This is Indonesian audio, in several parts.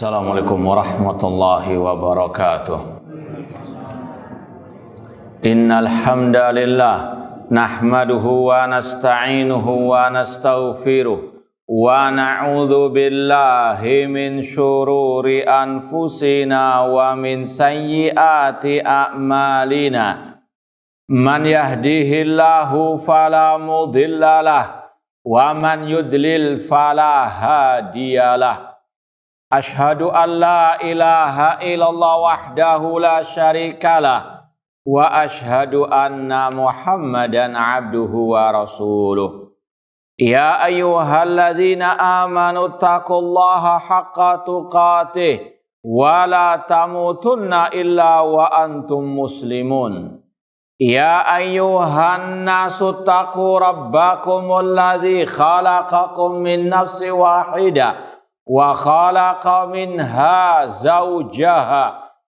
Assalamualaikum warahmatullahi wabarakatuh. Innal hamdalillah nahmaduhu wa nasta'inuhu wa nastaghfiruh wa na'udzu billahi min syururi anfusina wa min sayyiati a'malina. Man yahdihillahu fala mudhillalah wa man yudlil fala hadiyalah. Ashhadu an la ilaha illallah wahdahu la syarikalah wa ashhadu anna Muhammadan abduhu wa rasuluh. Ya ayyuhalladzina amanu taqullaha haqqa tuqatih wa la tamutunna illa wa antum muslimun. Ya ayyuhan nasu taqu rabbakumul ladzi khalaqakum min nafsin wahidah wa khalaqa minha zawjaha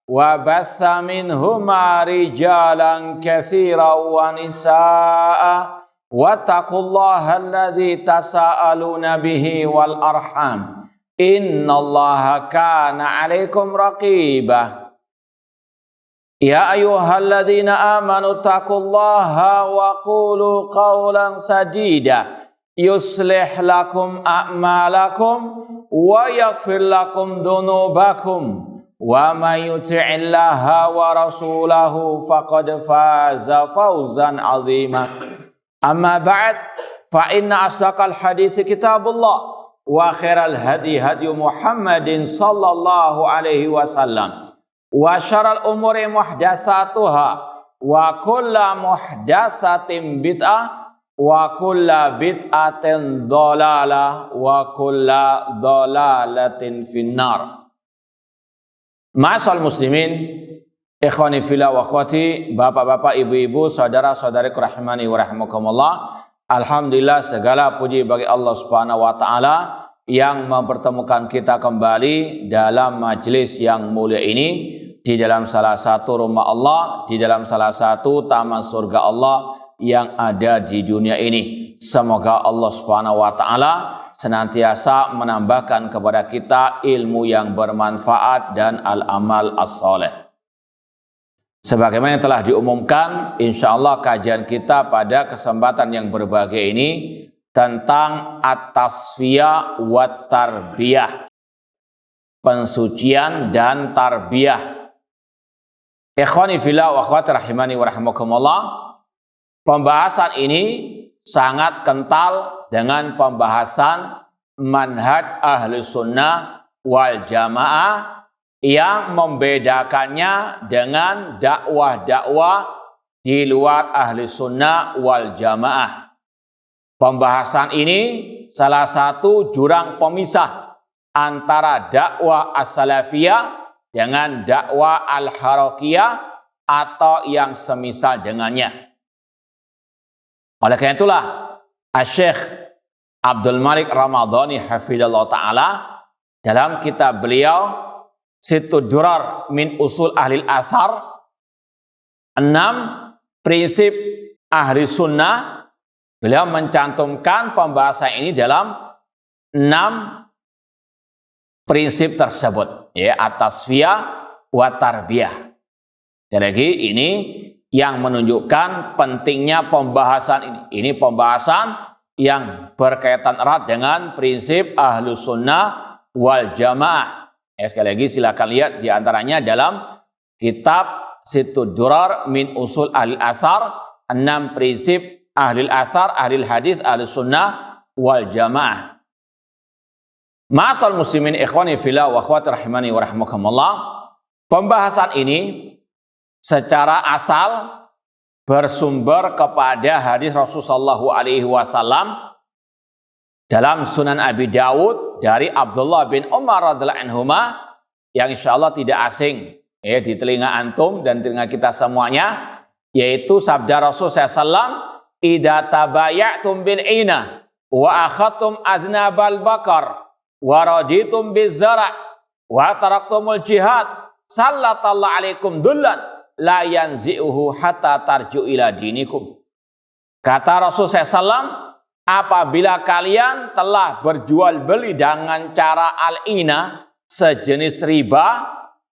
wa batha minhuma rijalan katsiran wa nisaa wattaqullaha alladzi tasaaluna bihi wal arham innallaha kana 'alaikum raqiba. Ya ayyuhalladzina amanu taqullaha wa qulu qawlan sadida yuslih lakum a'malakum wa yaghfir lakum dhunubakum wa may yuti'illaha wa rasulahu faqad faza fawzan 'azima. Amma ba'd, fa inna asdaqal hadithi kitabullah wa khairal hadi hadi Muhammadin sallallahu alaihi wasallam wa syarrul umuri muhdatsatuha wa kullu muhdatsatin bid'ah wa kulla bid'atin dhalalah wa kulla dhalalatin finnar. Ma'asal muslimin, ikhwani fillah wa akhwati, bapak-bapak, ibu-ibu, saudara-saudariku rahimani wa rahimakumullah. Alhamdulillah, segala puji bagi Allah Subhanahu wa taala yang mempertemukan kita kembali dalam majelis yang mulia ini, di dalam salah satu rumah Allah, di dalam salah satu taman surga Allah yang ada di dunia ini. Semoga Allah Subhanahu wa taala senantiasa menambahkan kepada kita ilmu yang bermanfaat dan al-amal as-saleh. Sebagaimana yang telah diumumkan, insyaallah kajian kita pada kesempatan yang berbahagia ini tentang at-tasfiyah wa tarbiyah, pensucian dan tarbiyah. Ikhwani fillah wa akhwati rahimani wa rahimakumullah. Pembahasan ini sangat kental dengan pembahasan manhaj ahli sunnah wal jamaah yang membedakannya dengan dakwah-dakwah di luar ahli sunnah wal jamaah. Pembahasan ini salah satu jurang pemisah antara dakwah as-salafiyah dengan dakwah al-harakiyah atau yang semisal dengannya. Oleh karena itulah, Syekh Abdul Malik Ramadhani hafidhallahu ta'ala dalam kitab beliau Sittud Durar min Usul Ahlil Athar, 6 prinsip ahli sunnah, beliau mencantumkan pembahasan ini dalam 6 prinsip tersebut, ya, at-tasfiyah wa tarbiyah. Sekali lagi, ini yang menunjukkan pentingnya pembahasan ini. Ini pembahasan yang berkaitan erat dengan prinsip ahlu sunnah wal jamaah. Sekali lagi silakan lihat diantaranya dalam kitab Sittud Durar min Usul Ahlil Athar, 6 prinsip ahlil athar, ahlil hadis, ahlu sunnah wal jamaah. Ma'asal muslimin ikhwani fillah wa akhwati rahimani wa rahimakumullah. Pembahasan ini secara asal bersumber kepada hadis Rasulullah SAW dalam Sunan Abi Dawud dari Abdullah bin Umar radhiyallahu anhuma, yang insyaallah tidak asing ya di telinga antum dan telinga kita semuanya, yaitu sabda Rasulullah SAW, "Idza tabayatum bil ina wa akhadtum adnabal bakar wa raditum bizara' wa taraktumul jihad sallallahu alaikum dullan la yanzi'uhu hatta tarju ila dinikum." Kata Rasulullah SAW, apabila kalian telah berjual beli dengan cara al-ina, sejenis riba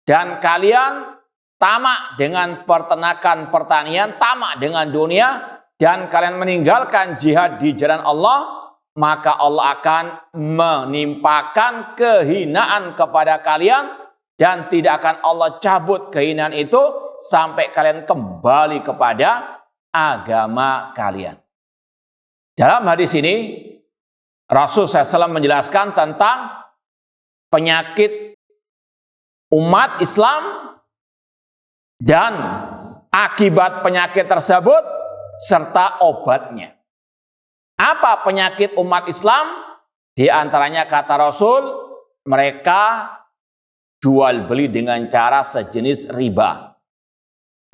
dan kalian tamak dengan peternakan pertanian, tamak dengan dunia, dan kalian meninggalkan jihad di jalan Allah, maka Allah akan menimpakan kehinaan kepada kalian dan tidak akan Allah cabut kehinaan itu sampai kalian kembali kepada agama kalian. Dalam hadis ini Rasul SAW menjelaskan tentang penyakit umat Islam dan akibat penyakit tersebut serta obatnya. Apa penyakit umat Islam? Di antaranya kata Rasul, mereka jual beli dengan cara sejenis riba.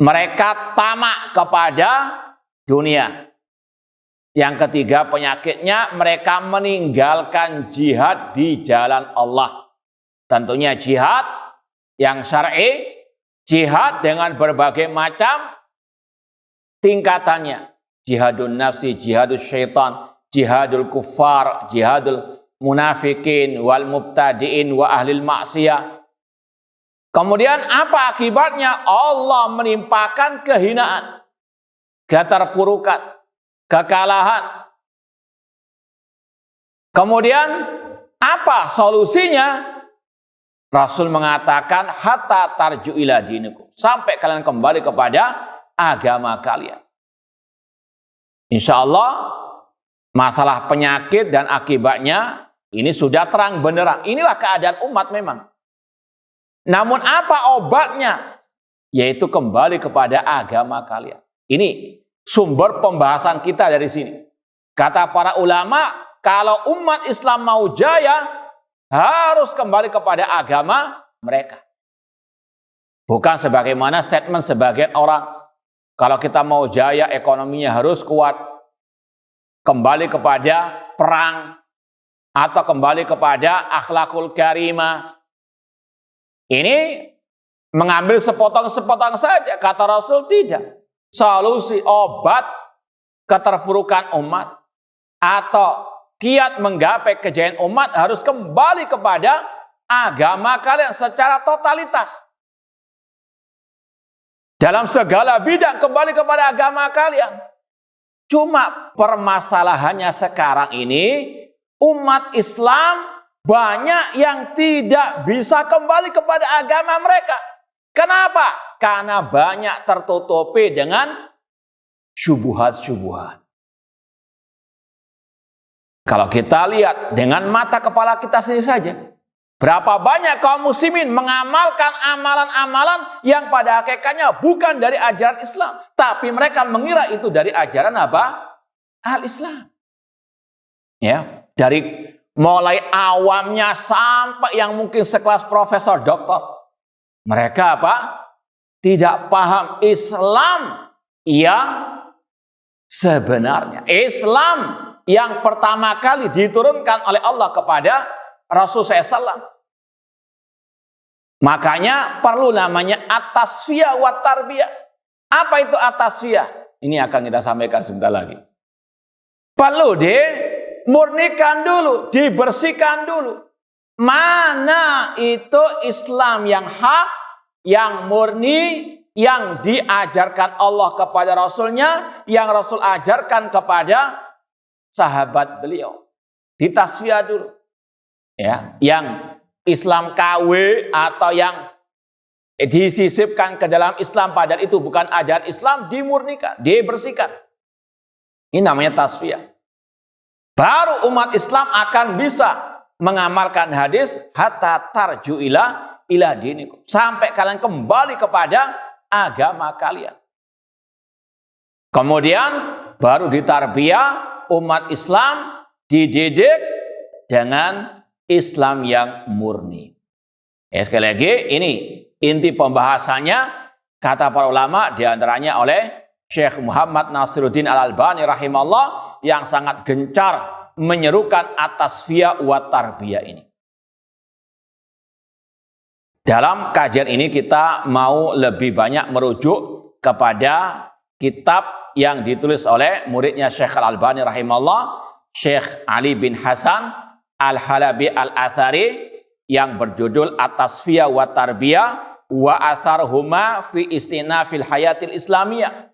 Mereka tamak kepada dunia. Yang ketiga penyakitnya, mereka meninggalkan jihad di jalan Allah. Tentunya jihad yang syar'i, jihad dengan berbagai macam tingkatannya. Jihadun nafsi, jihadul syaitan, jihadul kuffar, jihadul munafikin, wal mubtadiin, wa ahlil maksiyah. Kemudian apa akibatnya? Allah menimpakan kehinaan, keterpurukan, kekalahan. Kemudian apa solusinya? Rasul mengatakan hatta tarju ila dinikum, sampai kalian kembali kepada agama kalian. Insya Allah masalah penyakit dan akibatnya ini sudah terang benderang. Inilah keadaan umat memang. Namun apa obatnya? Yaitu kembali kepada agama kalian. Ini sumber pembahasan kita dari sini. Kata para ulama, kalau umat Islam mau jaya, harus kembali kepada agama mereka. Bukan sebagaimana statement sebagian orang, kalau kita mau jaya ekonominya harus kuat, kembali kepada perang, atau kembali kepada akhlakul karimah. Ini mengambil sepotong-sepotong saja. Kata Rasul tidak. Solusi obat keterpurukan umat atau kiat menggapai kejayaan umat harus kembali kepada agama kalian secara totalitas. Dalam segala bidang kembali kepada agama kalian. Cuma permasalahannya sekarang ini umat Islam banyak yang tidak bisa kembali kepada agama mereka. Kenapa? Karena banyak tertutupi dengan syubhat-syubhat. Kalau kita lihat dengan mata kepala kita sendiri saja, berapa banyak kaum muslimin mengamalkan amalan-amalan yang pada hakikatnya bukan dari ajaran Islam, tapi mereka mengira itu dari ajaran apa? Al-Islam. Ya, dari mulai awamnya sampai yang mungkin sekelas profesor, doktor. Mereka apa? Tidak paham Islam yang sebenarnya. Islam yang pertama kali diturunkan oleh Allah kepada Rasul SAW. Makanya perlu namanya at-tasfiyah wa tarbiyah. Apa itu at-tasfiyah? Ini akan kita sampaikan sebentar lagi. Perlu dimurnikan dulu, dibersihkan dulu. Mana itu Islam yang hak, yang murni, yang diajarkan Allah kepada Rasulnya, yang Rasul ajarkan kepada sahabat beliau. Ditasfiyah dulu. Ya, yang Islam KW atau yang disisipkan ke dalam Islam padahal itu bukan ajaran Islam, dimurnikan, dibersihkan. Ini namanya tasfiyah. Baru umat Islam akan bisa mengamalkan hadis hatta tarju ila dinikum, sampai kalian kembali kepada agama kalian. Kemudian baru ditarbiyah, umat Islam dididik dengan Islam yang murni. Ya, sekali lagi ini inti pembahasannya, kata para ulama diantaranya oleh Syekh Muhammad Nasiruddin Al-Albani rahimahullah yang sangat gencar menyerukan at-tasfiyah wa tarbiyah ini. Dalam kajian ini kita mau lebih banyak merujuk kepada kitab yang ditulis oleh muridnya Syekh Al-Albani rahimahullah, Syekh Ali bin Hasan Al-Halabi Al-Athari, yang berjudul At-Tasfiyah wa Tarbiyah wa Atharhuma fi Istinafil Hayatil Islamiyah.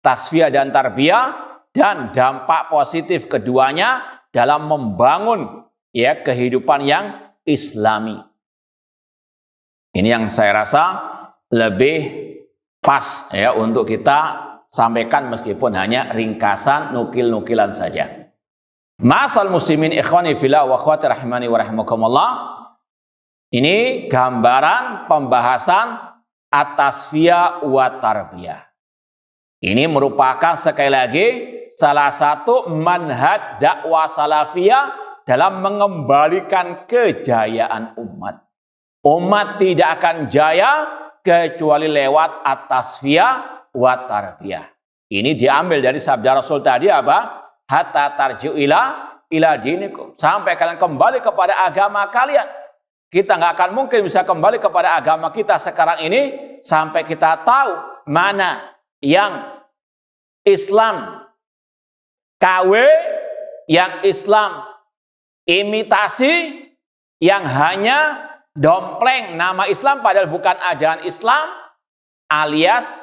Tasfiyah dan tarbiyah dan dampak positif keduanya dalam membangun kehidupan yang Islami. Ini yang saya rasa lebih pas untuk kita sampaikan meskipun hanya ringkasan nukil-nukilan saja. Ma'asal muslimin ikhwani fillah wa akhwati rahimani wa rahimakumullah. Ini gambaran pembahasan at-tasfiyah wa tarbiyah. Ini merupakan sekali lagi salah satu manhaj dakwah salafiyah dalam mengembalikan kejayaan umat. Umat tidak akan jaya kecuali lewat at-tasfiyah wa tarbiyah. Ini diambil dari sabda Rasul tadi apa? Hatta tarji'u ila dinikum. Sampai kalian kembali kepada agama kalian. Kita nggak akan mungkin bisa kembali kepada agama kita sekarang ini sampai kita tahu mana yang Islam KW, yang Islam imitasi, yang hanya dompleng nama Islam padahal bukan ajaran Islam, alias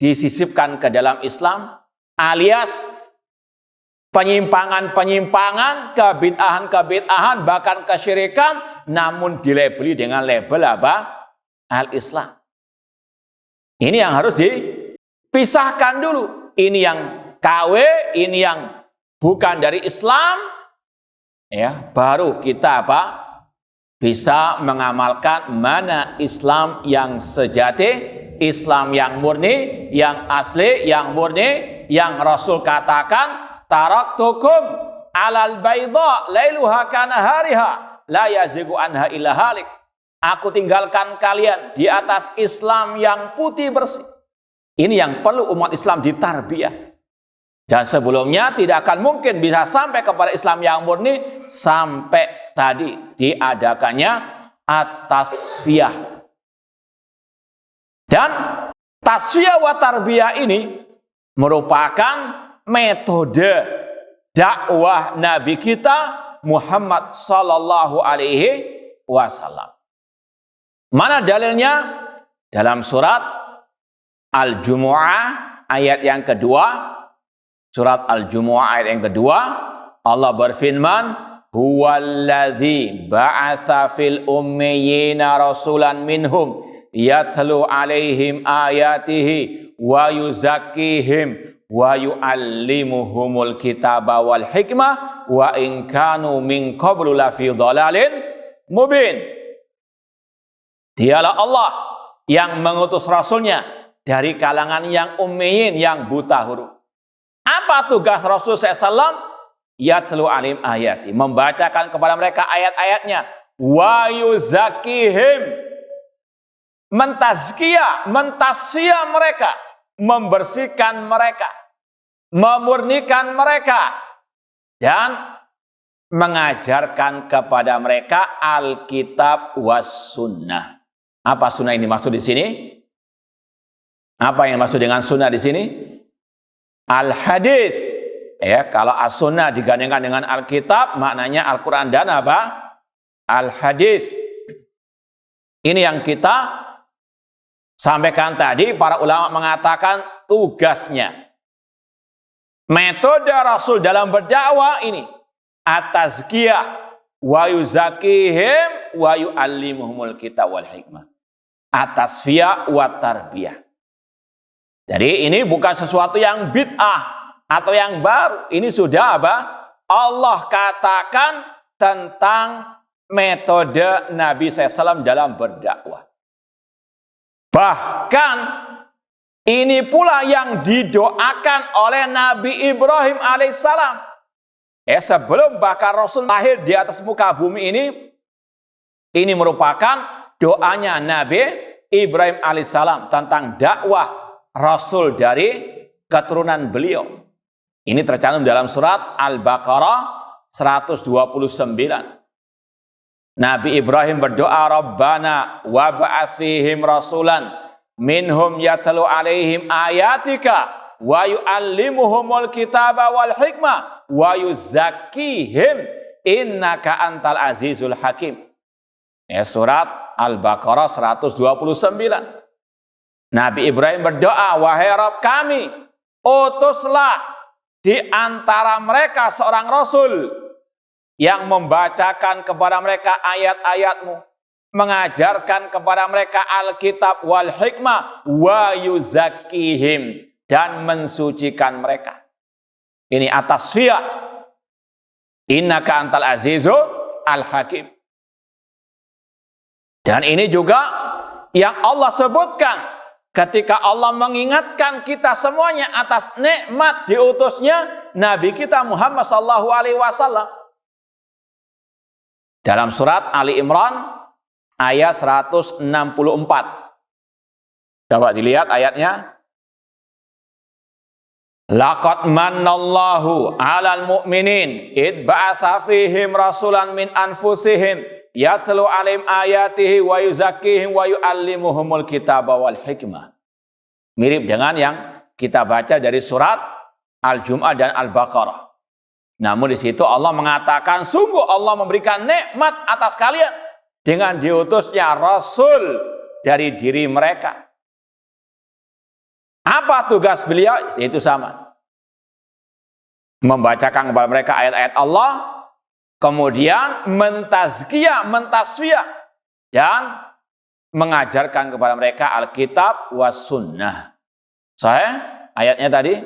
disisipkan ke dalam Islam, alias penyimpangan-penyimpangan, kebid'ahan-kebid'ahan, bahkan kesyirikan, namun dilabeli dengan label apa? Al-Islam. Ini yang harus dipisahkan dulu. Ini yang KW, ini yang bukan dari Islam, baru kita apa? Bisa mengamalkan mana Islam yang sejati, Islam yang murni, yang asli, yang murni, yang Rasul katakan, taraktukum alal bayda lailuha kanahariha la yazigu anha illa halik. Aku tinggalkan kalian di atas Islam yang putih bersih. Ini yang perlu umat Islam ditarbiyah. Dan sebelumnya tidak akan mungkin bisa sampai kepada Islam yang murni sampai tadi diadakannya at-tasfiyah. Dan tasfiyah wa tarbiyah ini merupakan metode dakwah Nabi kita Muhammad sallallahu alaihi wasallam. Mana dalilnya? Dalam surat Al-Jumu'ah ayat yang kedua. Surat Al-Jumu'ah ayat yang kedua, Allah berfirman, huwallazi ba'atsa fil ummiyina rasulan minhum yatlu alaihim ayatihi wa yuzakkihim wa yu'allimuhumul kitaba wal hikmah wa in kanu min qablu lafi dhalalin mubin. Dialah Allah yang mengutus rasulnya dari kalangan yang ummiyin, yang buta huruf. Apa tugas Rasul SAW? Yatlu alim ayati, membacakan kepada mereka ayat-ayatnya. Wa yuzakihim, mentazkiyah, mentasfiyah mereka, membersihkan mereka, memurnikan mereka, dan mengajarkan kepada mereka Alkitab was sunnah. Apa sunnah ini maksud di sini? Apa yang maksud dengan sunnah di sini? Al-hadis. Kalau as-sunnah digandengkan dengan Alkitab, maknanya Al-Quran dan apa? Al-hadis. Ini yang kita sampaikan tadi, para ulama mengatakan tugasnya. Metode Rasul dalam berdakwah ini at-tazkiyah wa yuzakihim wa yu'allimuhumul kitab wal hikmah. At-tasfiyah wa tarbiyah. Jadi ini bukan sesuatu yang bid'ah atau yang baru. Ini sudah apa? Allah katakan tentang metode Nabi SAW dalam berdakwah. Bahkan ini pula yang didoakan oleh Nabi Ibrahim alaihissalam. Sebelum bahkan Rasul lahir di atas muka bumi ini merupakan doanya Nabi Ibrahim alaihissalam tentang dakwah Rasul dari keturunan beliau. Ini tercantum dalam surat Al-Baqarah 129. Nabi Ibrahim berdoa, Rabbana wa ba'ats fihim rasulan minhum yatlu alaihim ayatika wa yu'allimuhumul kitaba wal hikmah wa yuzakkihim innaka antal azizul hakim. Ya, surat Al-Baqarah 129. Nabi Ibrahim berdoa, wahai Rabb kami, utuslah di antara mereka seorang rasul yang membacakan kepada mereka ayat-ayat-Mu, mengajarkan kepada mereka Alkitab wal hikmah, wa yuzakkihim, dan mensucikan mereka. Ini at-tasfiyah. Innaka antal azizu al-hakim. Dan ini juga yang Allah sebutkan ketika Allah mengingatkan kita semuanya atas nikmat diutusnya Nabi kita Muhammad SAW. Dalam surat Ali Imran ayat 164. Coba dilihat ayatnya. Laqad mannallahu 'alal mu'minin id ba'atsa fihim rasulan min anfusihim yatlu 'alaihim ayatihi wa yuzakkihim wa yu'allimuhumul kitaba wal hikmah. Mirip dengan yang kita baca dari surat Al-Jum'ah dan Al-Baqarah. Namun di situ Allah mengatakan sungguh Allah memberikan nikmat atas kalian dengan diutusnya rasul dari diri mereka. Apa tugas beliau? Itu sama. Membacakan kepada mereka ayat-ayat Allah, kemudian mentazkiyah, mentasfiyah, dan mengajarkan kepada mereka Alkitab was sunnah. Saya ayatnya tadi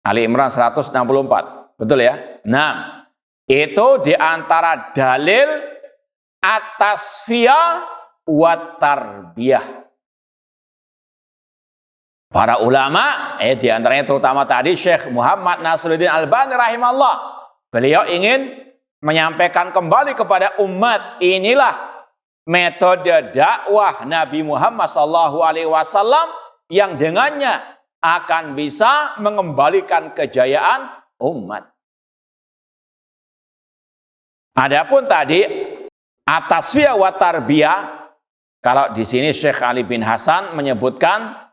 Ali Imran 164. Betul ya? Nah, itu diantara dalil at-tasfiyah wa tarbiyah. Para ulama, diantaranya terutama tadi Syekh Muhammad Nasruddin Albani rahimahullah, beliau ingin menyampaikan kembali kepada umat, inilah metode dakwah Nabi Muhammad SAW yang dengannya akan bisa mengembalikan kejayaan umat. Adapun tadi at-tasfiyah wa tarbiyah, kalau di sini Syekh Ali bin Hasan menyebutkan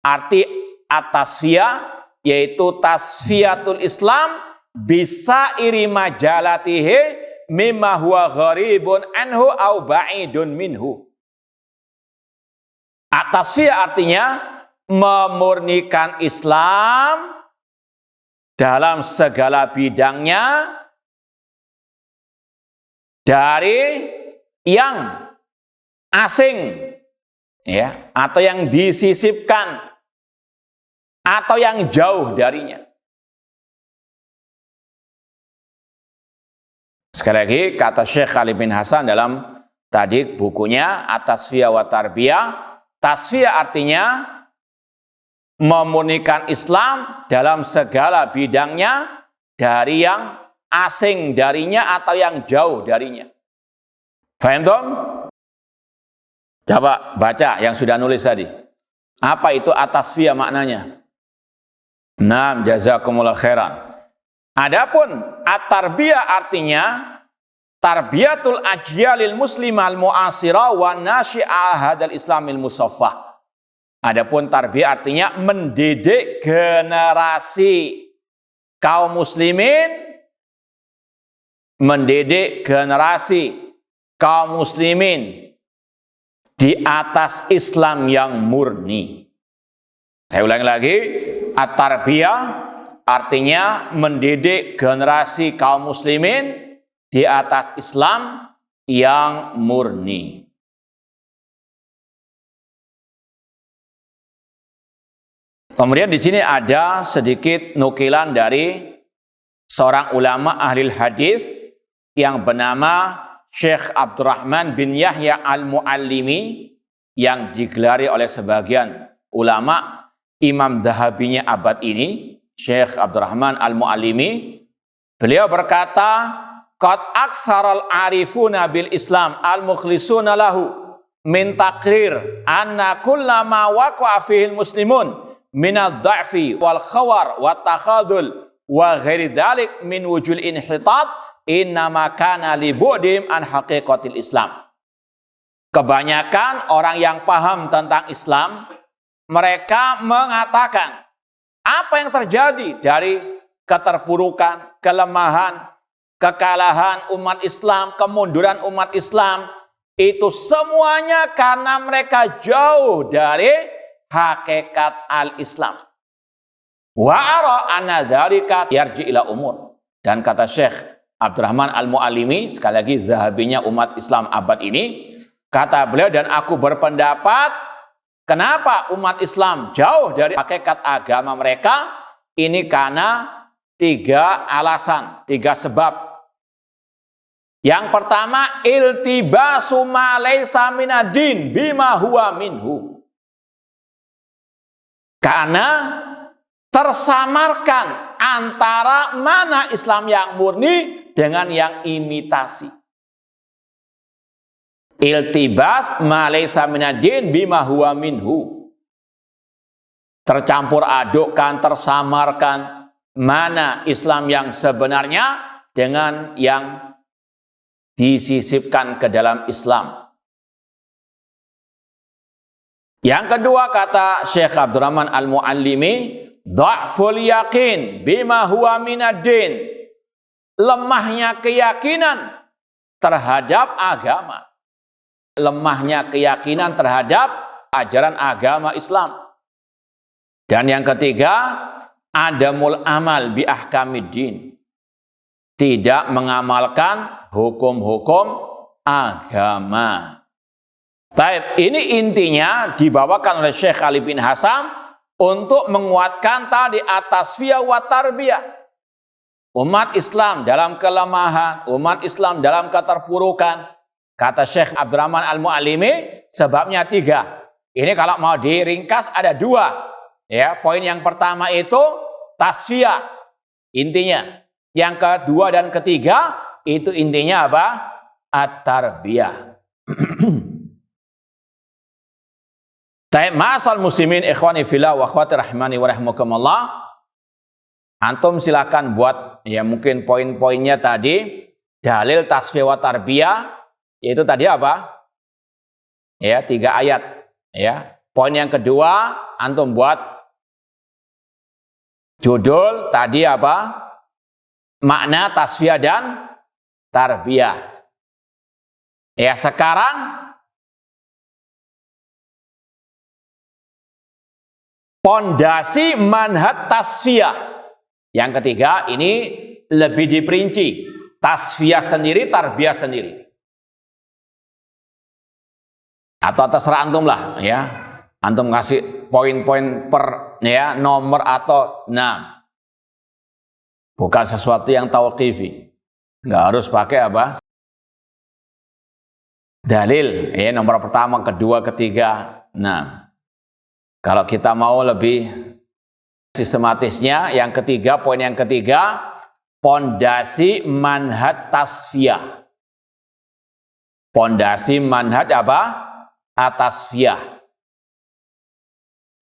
arti at-tasfiyah yaitu tasfiyatul Islam bisa iri majalatihi mimma huwa gharibun anhu au ba'idun minhu. At-tasfiyah artinya memurnikan Islam dalam segala bidangnya dari yang asing, ya, atau yang disisipkan, atau yang jauh darinya. Sekali lagi kata Syekh Ali bin Hasan dalam tadi bukunya At-Tasfiyah wa Tarbiyah, tasfiyah artinya memurnikan Islam dalam segala bidangnya dari yang asing darinya atau yang jauh darinya. Faham dong? Coba baca yang sudah nulis tadi. Apa itu at-tasfiyah maknanya? Naam, jazakumullah khairan. Adapun at-tarbiyah artinya tarbiyatul ajyalil muslimal mu'asira wa nasyi'a hadal islamil musaffah. Adapun tarbiyah artinya mendidik generasi kaum muslimin, mendidik generasi kaum muslimin di atas Islam yang murni. Saya ulangi lagi, at-tarbiyah artinya mendidik generasi kaum muslimin di atas Islam yang murni. Kemudian di sini ada sedikit nukilan dari seorang ulama ahli hadis yang bernama Syekh Abdurrahman bin Yahya al-Muallimi, yang digelari oleh sebagian ulama Imam Dhahabinya abad ini, Syekh Abdurrahman al-Muallimi. Beliau berkata, qad aktsaral arifuna bil Islam al-mukhlisuna lahu min taqrir anna kullama waqa'a fihi muslimun min ad-dha'fi wal khawar wa takhadul wa ghairi dzalik min wujul inhitat innama kana li bu'dim an haqiqatil Islam. Kebanyakan orang yang paham tentang Islam, mereka mengatakan apa yang terjadi dari keterpurukan, kelemahan, kekalahan umat Islam, kemunduran umat Islam, itu semuanya karena mereka jauh dari hakikat al-Islam. Wa ara anna dzalika yarji ila umur. Dan kata Syekh Abdurrahman Al-Muallimi, sekali lagi zahabinya umat Islam abad ini, kata beliau, dan aku berpendapat kenapa umat Islam jauh dari hakikat agama mereka, ini karena 3 alasan, 3 sebab. Yang pertama, iltibasu ma laysa minad-din bima huwa minhu. Karena tersamarkan antara mana Islam yang murni dengan yang imitasi. Iltibas ma laysa minad-din bima huwa minhu. Tercampur adukkan, tersamarkan mana Islam yang sebenarnya dengan yang disisipkan ke dalam Islam. Yang kedua, kata Syekh Abdurrahman Al-Muallimi, dha'ful yakin bima huwa minad-din. Lemahnya keyakinan terhadap agama. Lemahnya keyakinan terhadap ajaran agama Islam. Dan yang ketiga, adamul amal bi ahkamiddin. Tidak mengamalkan hukum-hukum agama. Taib, ini intinya dibawakan oleh Syekh Ali bin Hasan untuk menguatkan tadi at-tasfiyah wa tarbiyah. Umat Islam dalam kelemahan, umat Islam dalam keterpurukan. Kata Syekh Abdurrahman Al-Muallimi, sebabnya 3. Ini kalau mau diringkas ada 2. Ya, poin yang pertama itu tasfiyah, intinya. Yang kedua dan ketiga itu intinya apa? At-tarbiyah. Ma'asal muslimin ikhwani fillah wa akhwati rahimani wa rahimakumullah. Antum silakan buat ya mungkin poin-poinnya tadi, dalil tasfiyah wa tarbiyah, yaitu tadi apa? Ya, 3 ayat, ya. Poin yang kedua antum buat judul tadi apa? Makna tasfiyah dan tarbiyah. Ya, sekarang pondasi manhaj tasfiyah. Yang ketiga ini lebih diperinci. Tasfiyah sendiri, tarbiyah sendiri. Atau terserah antum lah, ya. Antum kasih poin-poin per ya nomor atau bukan sesuatu yang tauqifi. Nggak harus pakai apa? Dalil, ya, nomor pertama, kedua, ketiga. Kalau kita mau lebih sistematisnya, yang ketiga, poin yang ketiga, pondasi manhaj tasfiyah. Pondasi manhaj apa? Tasfiyah.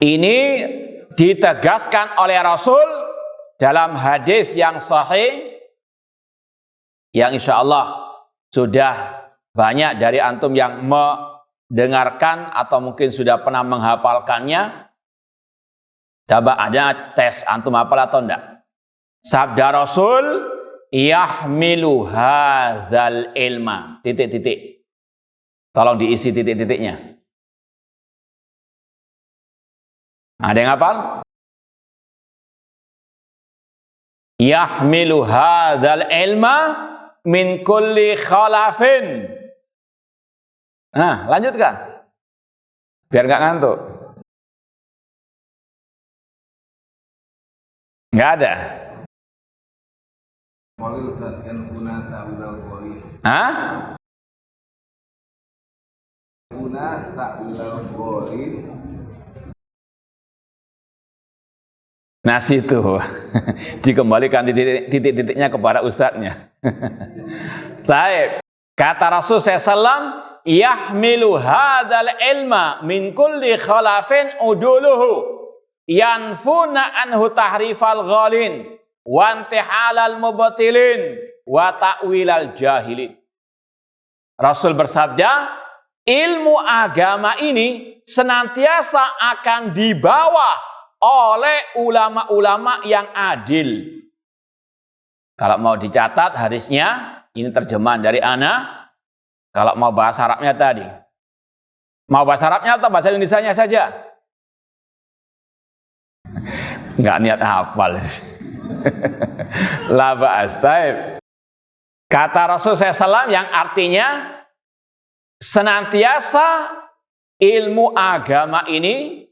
Ini ditegaskan oleh Rasul dalam hadis yang sahih, yang insya Allah sudah banyak dari antum yang mendengarkan atau mungkin sudah pernah menghafalkannya. Coba ada tes, antum hafal atau enggak? Sabda Rasul, yahmilu hadzal ilma, titik-titik. Tolong diisi titik-titiknya. Ada yang hafal? Yahmilu hadzal ilma min kulli khalafin. Lanjutkan. Biar nggak ngantuk. Nggak ada. Nah situ dikembalikan titik-titiknya kepada ustadznya. Taib. Kata Rasul SAW, yahmilu hadzal ilma min kulli khalafin uduluhu yanfuna anhu tahrifal ghalin wa intihalal mubtilin wa ta'wilal jahilin. Rasul bersabda, ilmu agama ini senantiasa akan dibawa oleh ulama-ulama yang adil. Kalau mau dicatat hadisnya, ini terjemahan dari ana, Kalau mau bahasa Arabnya tadi. Mau bahasa Arabnya atau bahasa Indonesianya saja? Nggak niat hafal. La ba'as. Kata Rasul SAW yang artinya senantiasa ilmu agama ini,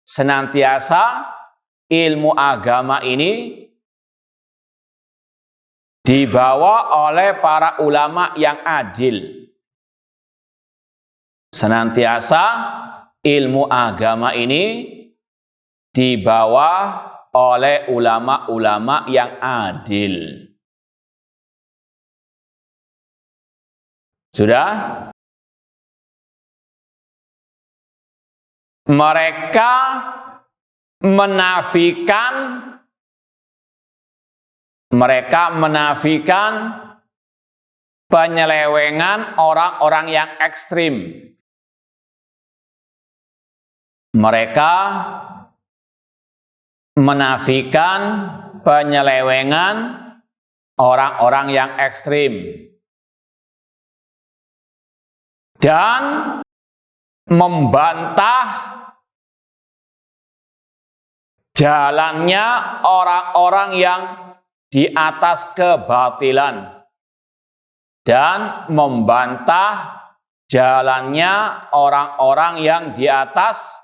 senantiasa ilmu agama ini dibawa oleh para ulama yang adil. Senantiasa ilmu agama ini dibawa oleh ulama-ulama yang adil. Sudah? Mereka menafikan penyelewengan orang-orang yang ekstrim. Mereka menafikan penyelewengan orang-orang yang ekstrim dan membantah jalannya orang-orang yang di atas kebatilan dan membantah jalannya orang-orang yang di atas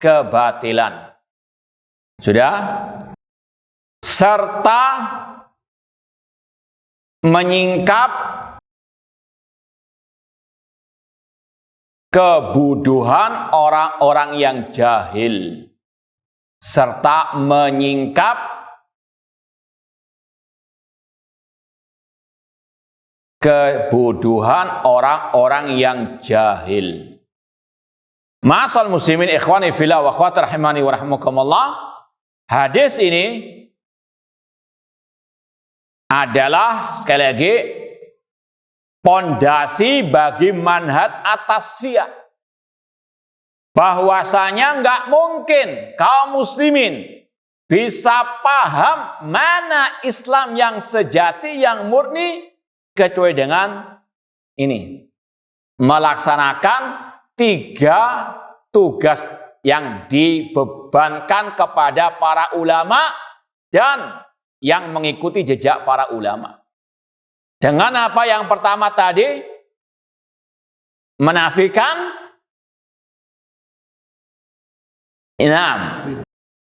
kebatilan. Sudah? Serta menyingkap kebuduhan orang-orang yang jahil. Serta menyingkap kebodohan orang-orang yang jahil. Ma'asal muslimin ikhwani fillah wa akhwati rahimani wa rahimakumullah. Hadis ini adalah sekali lagi pondasi bagi manhaj at-tasfiyah. Bahwasanya nggak mungkin kaum muslimin bisa paham mana Islam yang sejati, yang murni, kecuali dengan ini. Melaksanakan 3 tugas yang dibebankan kepada para ulama dan yang mengikuti jejak para ulama. Dengan apa yang pertama tadi? Menafikan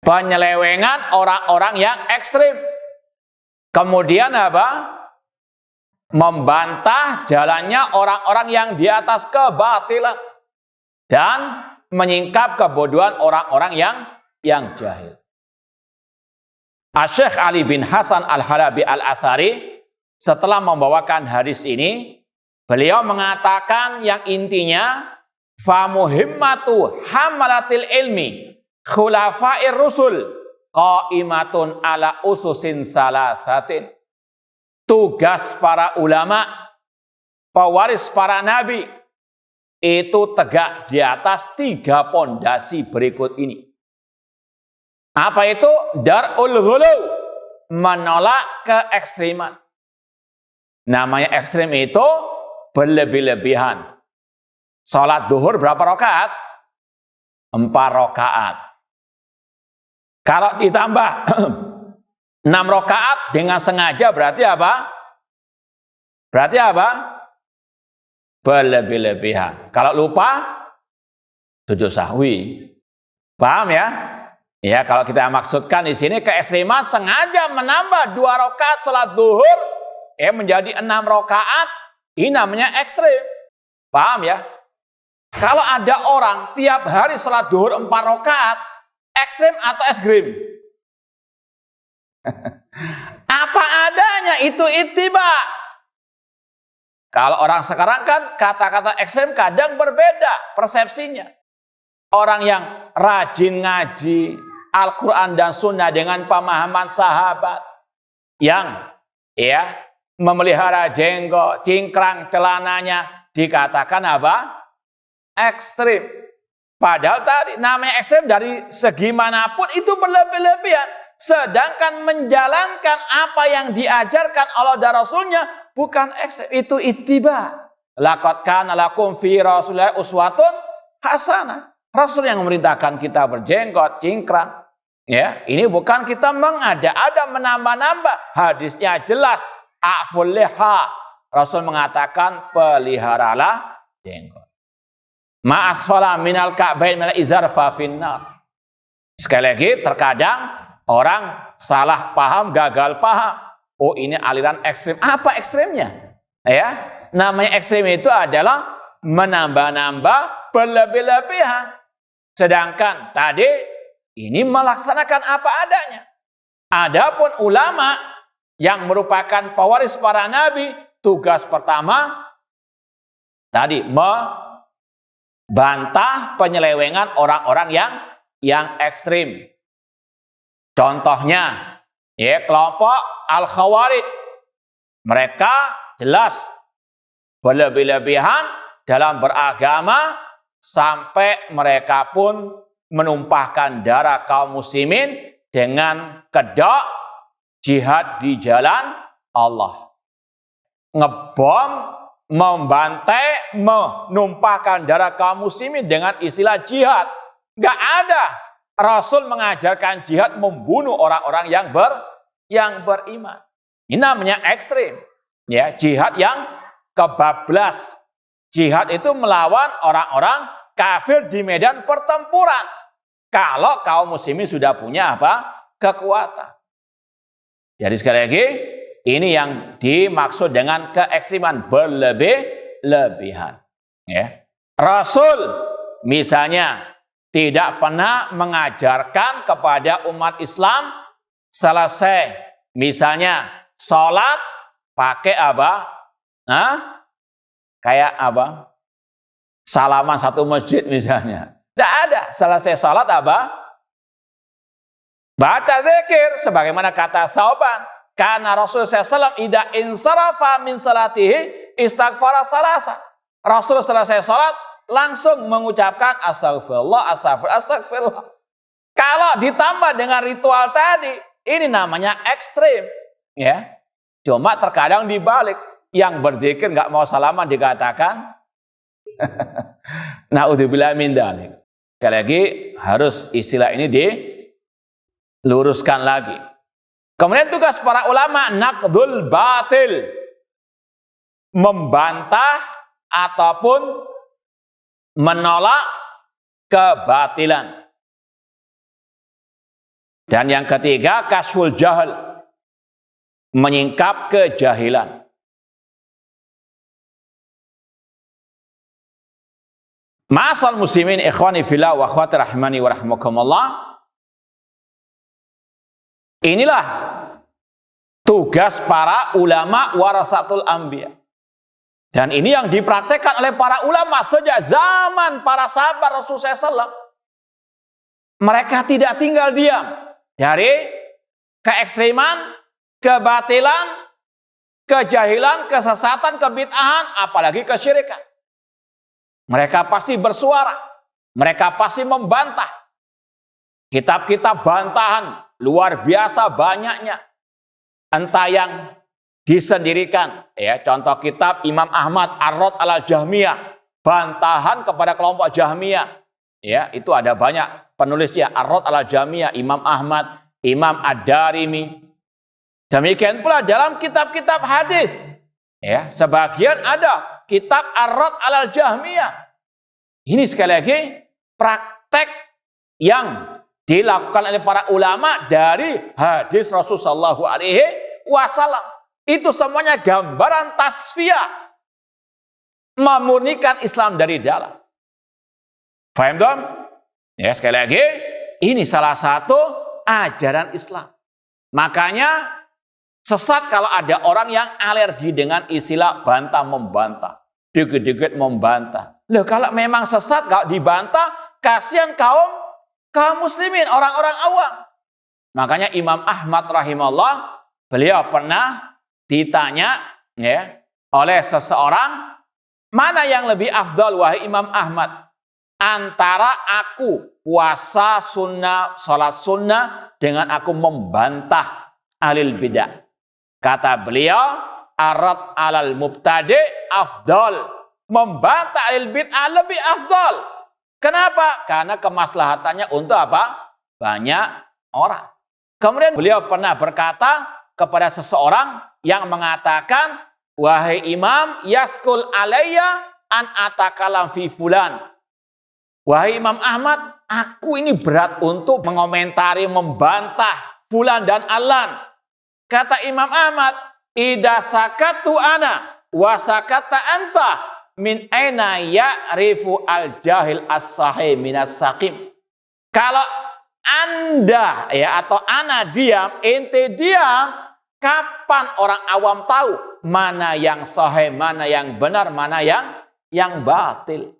penyelewengan orang-orang yang ekstrim. Kemudian apa? Membantah jalannya orang-orang yang di atas kebatilan dan menyingkap kebodohan orang-orang yang jahil. Asy-Syaikh Ali bin Hasan Al-Halabi Al-Athari setelah membawakan hadis ini, beliau mengatakan yang intinya famuhimmatu hamalatil ilmi khulafair rusul qaimatun ala ususin salasatin. Tugas para ulama, pewaris para nabi, itu tegak di atas 3 pondasi berikut ini. Apa itu? Dar'ul ghulu, menolak keekstriman. Namanya ekstrim itu berlebih-lebihan. Sholat duhur berapa rakaat? 4 rakaat. Kalau ditambah 6 rakaat dengan sengaja berarti apa? Berarti apa? Berlebih-lebihan. Kalau lupa, sujud sahwi. Paham ya? Ya, kalau kita maksudkan di sini keekstriman sengaja menambah 2 rakaat salat duhur menjadi 6 rakaat, ini namanya ekstrim. Paham ya? Kalau ada orang tiap hari salat duhur 4 rakaat, ekstrim atau ekstrim? Apa adanya itu ittiba. Kalau orang sekarang kan kata-kata ekstrem kadang berbeda persepsinya. Orang yang rajin ngaji Al-Quran dan Sunnah dengan pemahaman sahabat, yang memelihara jenggot, cingkrang celananya, dikatakan apa? Ekstrim. Padahal tadi namanya ekstrim dari segi manapun itu berlebih-lebihan. Sedangkan menjalankan apa yang diajarkan Allah dan Rasulnya bukan ekstrim, itu ittiba. Laqad kana lakum fi Rasulillahi uswatun hasanah. Rasul yang memerintahkan kita berjenggot, cingkrang. Ya, ini bukan kita mengada-ada, menambah-nambah. Hadisnya jelas. A'ful liha. Rasul mengatakan peliharalah jenggot. Ma'asfala minal ka'bain minal izar fa finnar. Sekali lagi, terkadang orang salah paham, gagal paham. Oh, ini aliran ekstrim. Apa ekstrimnya? Ya, namanya ekstrim itu adalah menambah-nambah, berlebih-lebihan. Sedangkan tadi ini melaksanakan apa adanya. Adapun ulama yang merupakan pewaris para nabi, tugas pertama tadi membantah penyelewengan orang-orang yang ekstrim. Contohnya, ya, kelompok Al-Khawarij. Mereka jelas berlebih-lebihan dalam beragama sampai mereka pun menumpahkan darah kaum muslimin dengan kedok jihad di jalan Allah. Ngebom, membantai, menumpahkan darah kaum muslimin dengan istilah jihad. Gak ada. Rasul mengajarkan jihad membunuh orang-orang yang beriman. Ini namanya ekstrim. Ya, jihad yang kebablas. Jihad itu melawan orang-orang kafir di medan pertempuran. Kalau kaum muslimin sudah punya apa? Kekuatan. Jadi sekali lagi, ini yang dimaksud dengan keekstriman, berlebih-lebihan. Ya. Rasul misalnya tidak pernah mengajarkan kepada umat Islam selesai misalnya sholat pakai apa? Kayak apa? Salaman satu masjid misalnya. Tidak ada. Selesai salat apa? Baca zikir. Sebagaimana kata Thauban. Karena Rasulullah SAW idza insarafa min salatihi istaghfara salasa. Rasul selesai salat langsung mengucapkan astagfirullah, astagfirullah. Kalau ditambah dengan ritual tadi, ini namanya ekstrim. Ya. Cuma terkadang dibalik. Yang berzikir nggak mau salaman dikatakan naudzubillah min dzalik. Sekali lagi harus istilah ini diluruskan lagi. Kemudian tugas para ulama naqdul batil, membantah ataupun menolak kebatilan. Dan yang ketiga kasful jahal, menyingkap kejahilan. Ma'asal muslimin ikhwani fillah wa akhwati rahimani wa rahmakumullah. Inilah tugas para ulama warasatul anbiya. Dan ini yang dipraktekkan oleh para ulama sejak zaman para sahabat Rasulullah SAW. Mereka tidak tinggal diam dari keekstriman, kebatilan, kejahilan, kesesatan, kebid'ahan, apalagi kesyirikan. Mereka pasti bersuara. Mereka pasti membantah. Kitab-kitab bantahan luar biasa banyaknya. Entah yang disendirikan. Ya, contoh kitab Imam Ahmad Ar-Rad ala Jahmiyah. Bantahan kepada kelompok Jahmiyah. Ya, itu ada banyak penulisnya. Ar-Rad ala Jahmiyah, Imam Ahmad, Imam Ad-Darimi. Demikian pula dalam kitab-kitab hadis. Ya, sebagian ada kitab Ar-Rad alal Jahmiyah. Ini sekali lagi praktek yang dilakukan oleh para ulama dari hadis Rasulullah SAW. Itu semuanya gambaran tasfiyah, memurnikan Islam dari dalam. Paham dong? Ya, sekali lagi ini salah satu ajaran Islam. Makanya sesat kalau ada orang yang alergi dengan istilah bantah-membantah. Dikit-dikit membantah. Loh, kalau memang sesat, kalau dibantah, kasihan kaum muslimin, orang-orang awam. Makanya Imam Ahmad rahimahullah, beliau pernah ditanya ya, oleh seseorang, mana yang lebih afdal wahai Imam Ahmad? Antara aku puasa sunnah, sholat sunnah, dengan aku membantah ahlul bidah. Kata beliau, arad alal mubtadi afdal. membantah bid'ah lebih afdal. Kenapa? Karena kemaslahatannya untuk apa? Banyak orang. Kemudian beliau pernah berkata kepada seseorang yang mengatakan, wahai imam, yaskul alayya an atakalam fi fulan. Wahai Imam Ahmad, aku ini berat untuk mengomentari, membantah fulan dan alan. Kata Imam Ahmad, idza sakatu ana wa sakata anta min aina ya'rifu al-jahil as-sahih minas saqim. Kalau Anda atau ana diam, ente diam, kapan orang awam tahu mana yang sahih, mana yang benar, mana yang batil?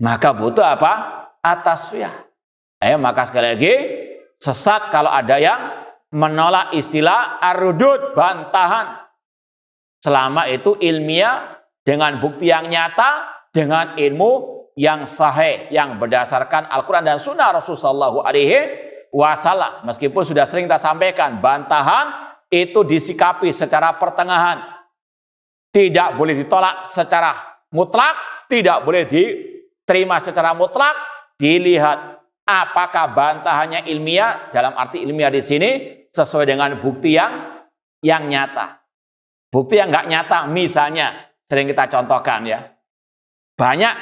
Maka butuh apa? At-tasfiyah. Maka sekali lagi, sesat kalau ada yang menolak istilah ar-rudud, bantahan. Selama itu ilmiah, dengan bukti yang nyata, dengan ilmu yang sahih, yang berdasarkan Al-Quran dan Sunnah Rasulullah SAW. Meskipun sudah sering kita sampaikan, bantahan itu disikapi secara pertengahan. Tidak boleh ditolak secara mutlak, tidak boleh diterima secara mutlak, dilihat apakah bantahannya ilmiah, dalam arti ilmiah di sini sesuai dengan bukti yang nyata. Bukti yang nggak nyata, misalnya sering kita contohkan banyak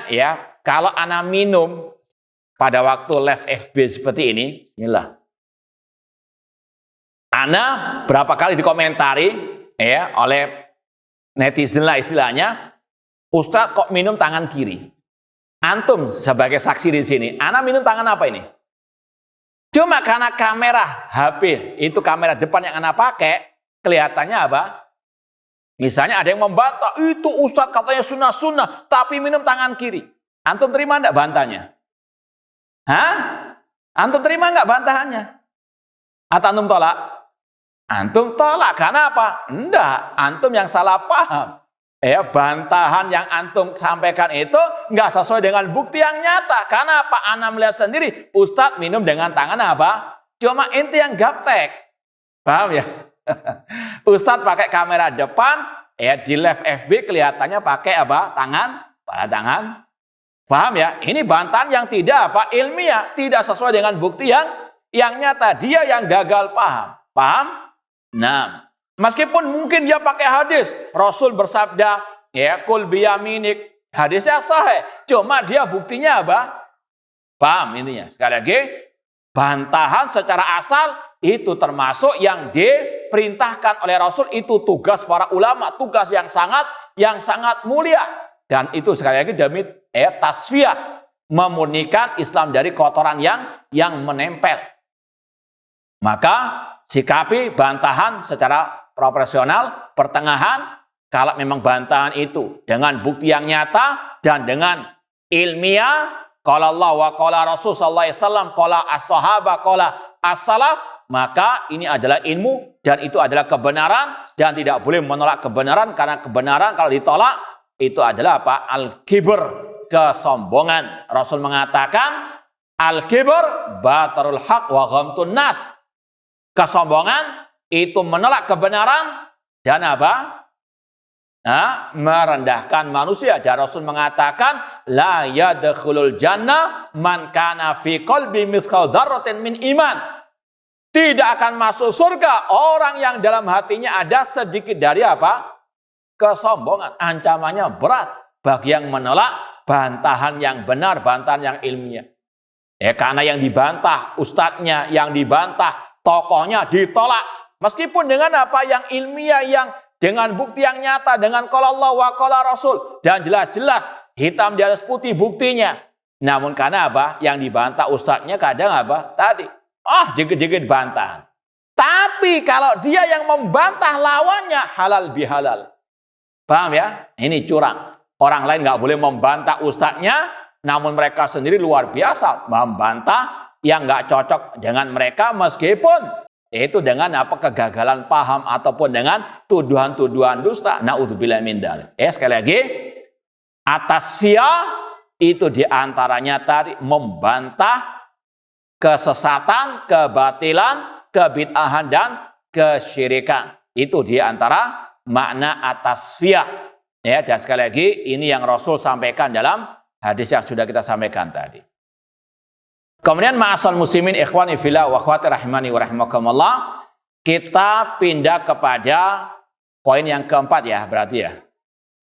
kalau anak minum pada waktu live FB seperti ini, inilah. Ana berapa kali dikomentari oleh netizen lah istilahnya, Ustadz kok minum tangan kiri? Antum sebagai saksi di sini, Ana minum tangan apa ini? Cuma karena kamera HP, itu kamera depan yang Ana pakai, kelihatannya apa? Misalnya ada yang membantah, itu Ustadz katanya sunnah-sunnah, tapi minum tangan kiri. Antum terima enggak bantahnya? Hah? Antum terima enggak bantahannya? Atau antum tolak? Antum tolak, karena apa? Enggak, antum yang salah paham. Bantahan yang antum sampaikan itu enggak sesuai dengan bukti yang nyata. Karena apa? Ana melihat sendiri, Ustadz minum dengan tangan apa? Cuma ente yang gaptek. Paham ya? Ustadz pakai kamera depan, di live FB kelihatannya pakai apa? Pada tangan. Paham ya? Ini bantahan yang tidak ilmiah, tidak sesuai dengan bukti yang nyata. Dia yang gagal paham. Paham? Nah, meskipun mungkin dia pakai hadis, Rasul bersabda, kul biyaminik, hadisnya sahih. Cuma dia buktinya apa? Paham intinya? Sekali lagi, bantahan secara asal itu termasuk yang diperintahkan oleh Rasul, itu tugas para ulama, tugas yang sangat mulia. Dan itu sekali lagi demi tasfiyah, memurnikan Islam dari kotoran yang menempel. Maka sikapi bantahan secara proporsional, pertengahan. Kalau memang bantahan itu dengan bukti yang nyata dan dengan ilmiah, qala Allah wa qala Rasul sallallahu alaihi wasallam, qala as-sahabah, qala as-salaf, maka ini adalah ilmu dan itu adalah kebenaran, dan tidak boleh menolak kebenaran, karena kebenaran kalau ditolak itu adalah apa? Al-kibr, kesombongan. Rasul mengatakan al-kibr batarul haq wa ghamtun nas. Kesombongan itu menolak kebenaran dan apa? Merendahkan manusia. Dan Rasul mengatakan la yadkhulul jannah man kana fi qalbi mithqal dzarratin min iman. Tidak akan masuk surga orang yang dalam hatinya ada sedikit dari apa? Kesombongan. Ancamannya berat bagi yang menolak bantahan yang benar, bantahan yang ilmiah. Karena yang dibantah ustadznya, yang dibantah tokohnya ditolak. Meskipun dengan apa? Yang ilmiah, yang dengan bukti yang nyata, dengan qala Allah wa qala Rasul, dan jelas-jelas hitam di atas putih buktinya. Namun karena apa? Yang dibantah ustadznya kadang apa? Tadi dikit-dikit bantahan. Tapi kalau dia yang membantah lawannya, halal bihalal. Paham ya? Ini curang. Orang lain nggak boleh membantah ustadznya, namun mereka sendiri luar biasa membantah yang nggak cocok dengan mereka, meskipun itu dengan apa? Kegagalan paham ataupun dengan tuduhan-tuduhan dusta. Naudzubillah min dzalik. Sekali lagi, at-tasfiyah itu diantaranya tadi membantah kesesatan, kebatilan, kebid'ahan, dan kesyirikan. Itu diantara makna at-tasfiyah. Ya, dan sekali lagi ini yang Rasul sampaikan dalam hadis yang sudah kita sampaikan tadi. Kemudian ma'asal muslimin ikhwani fillah wa akhwati rahimani wa rahimakumullah, kita pindah kepada poin yang keempat ya, berarti ya.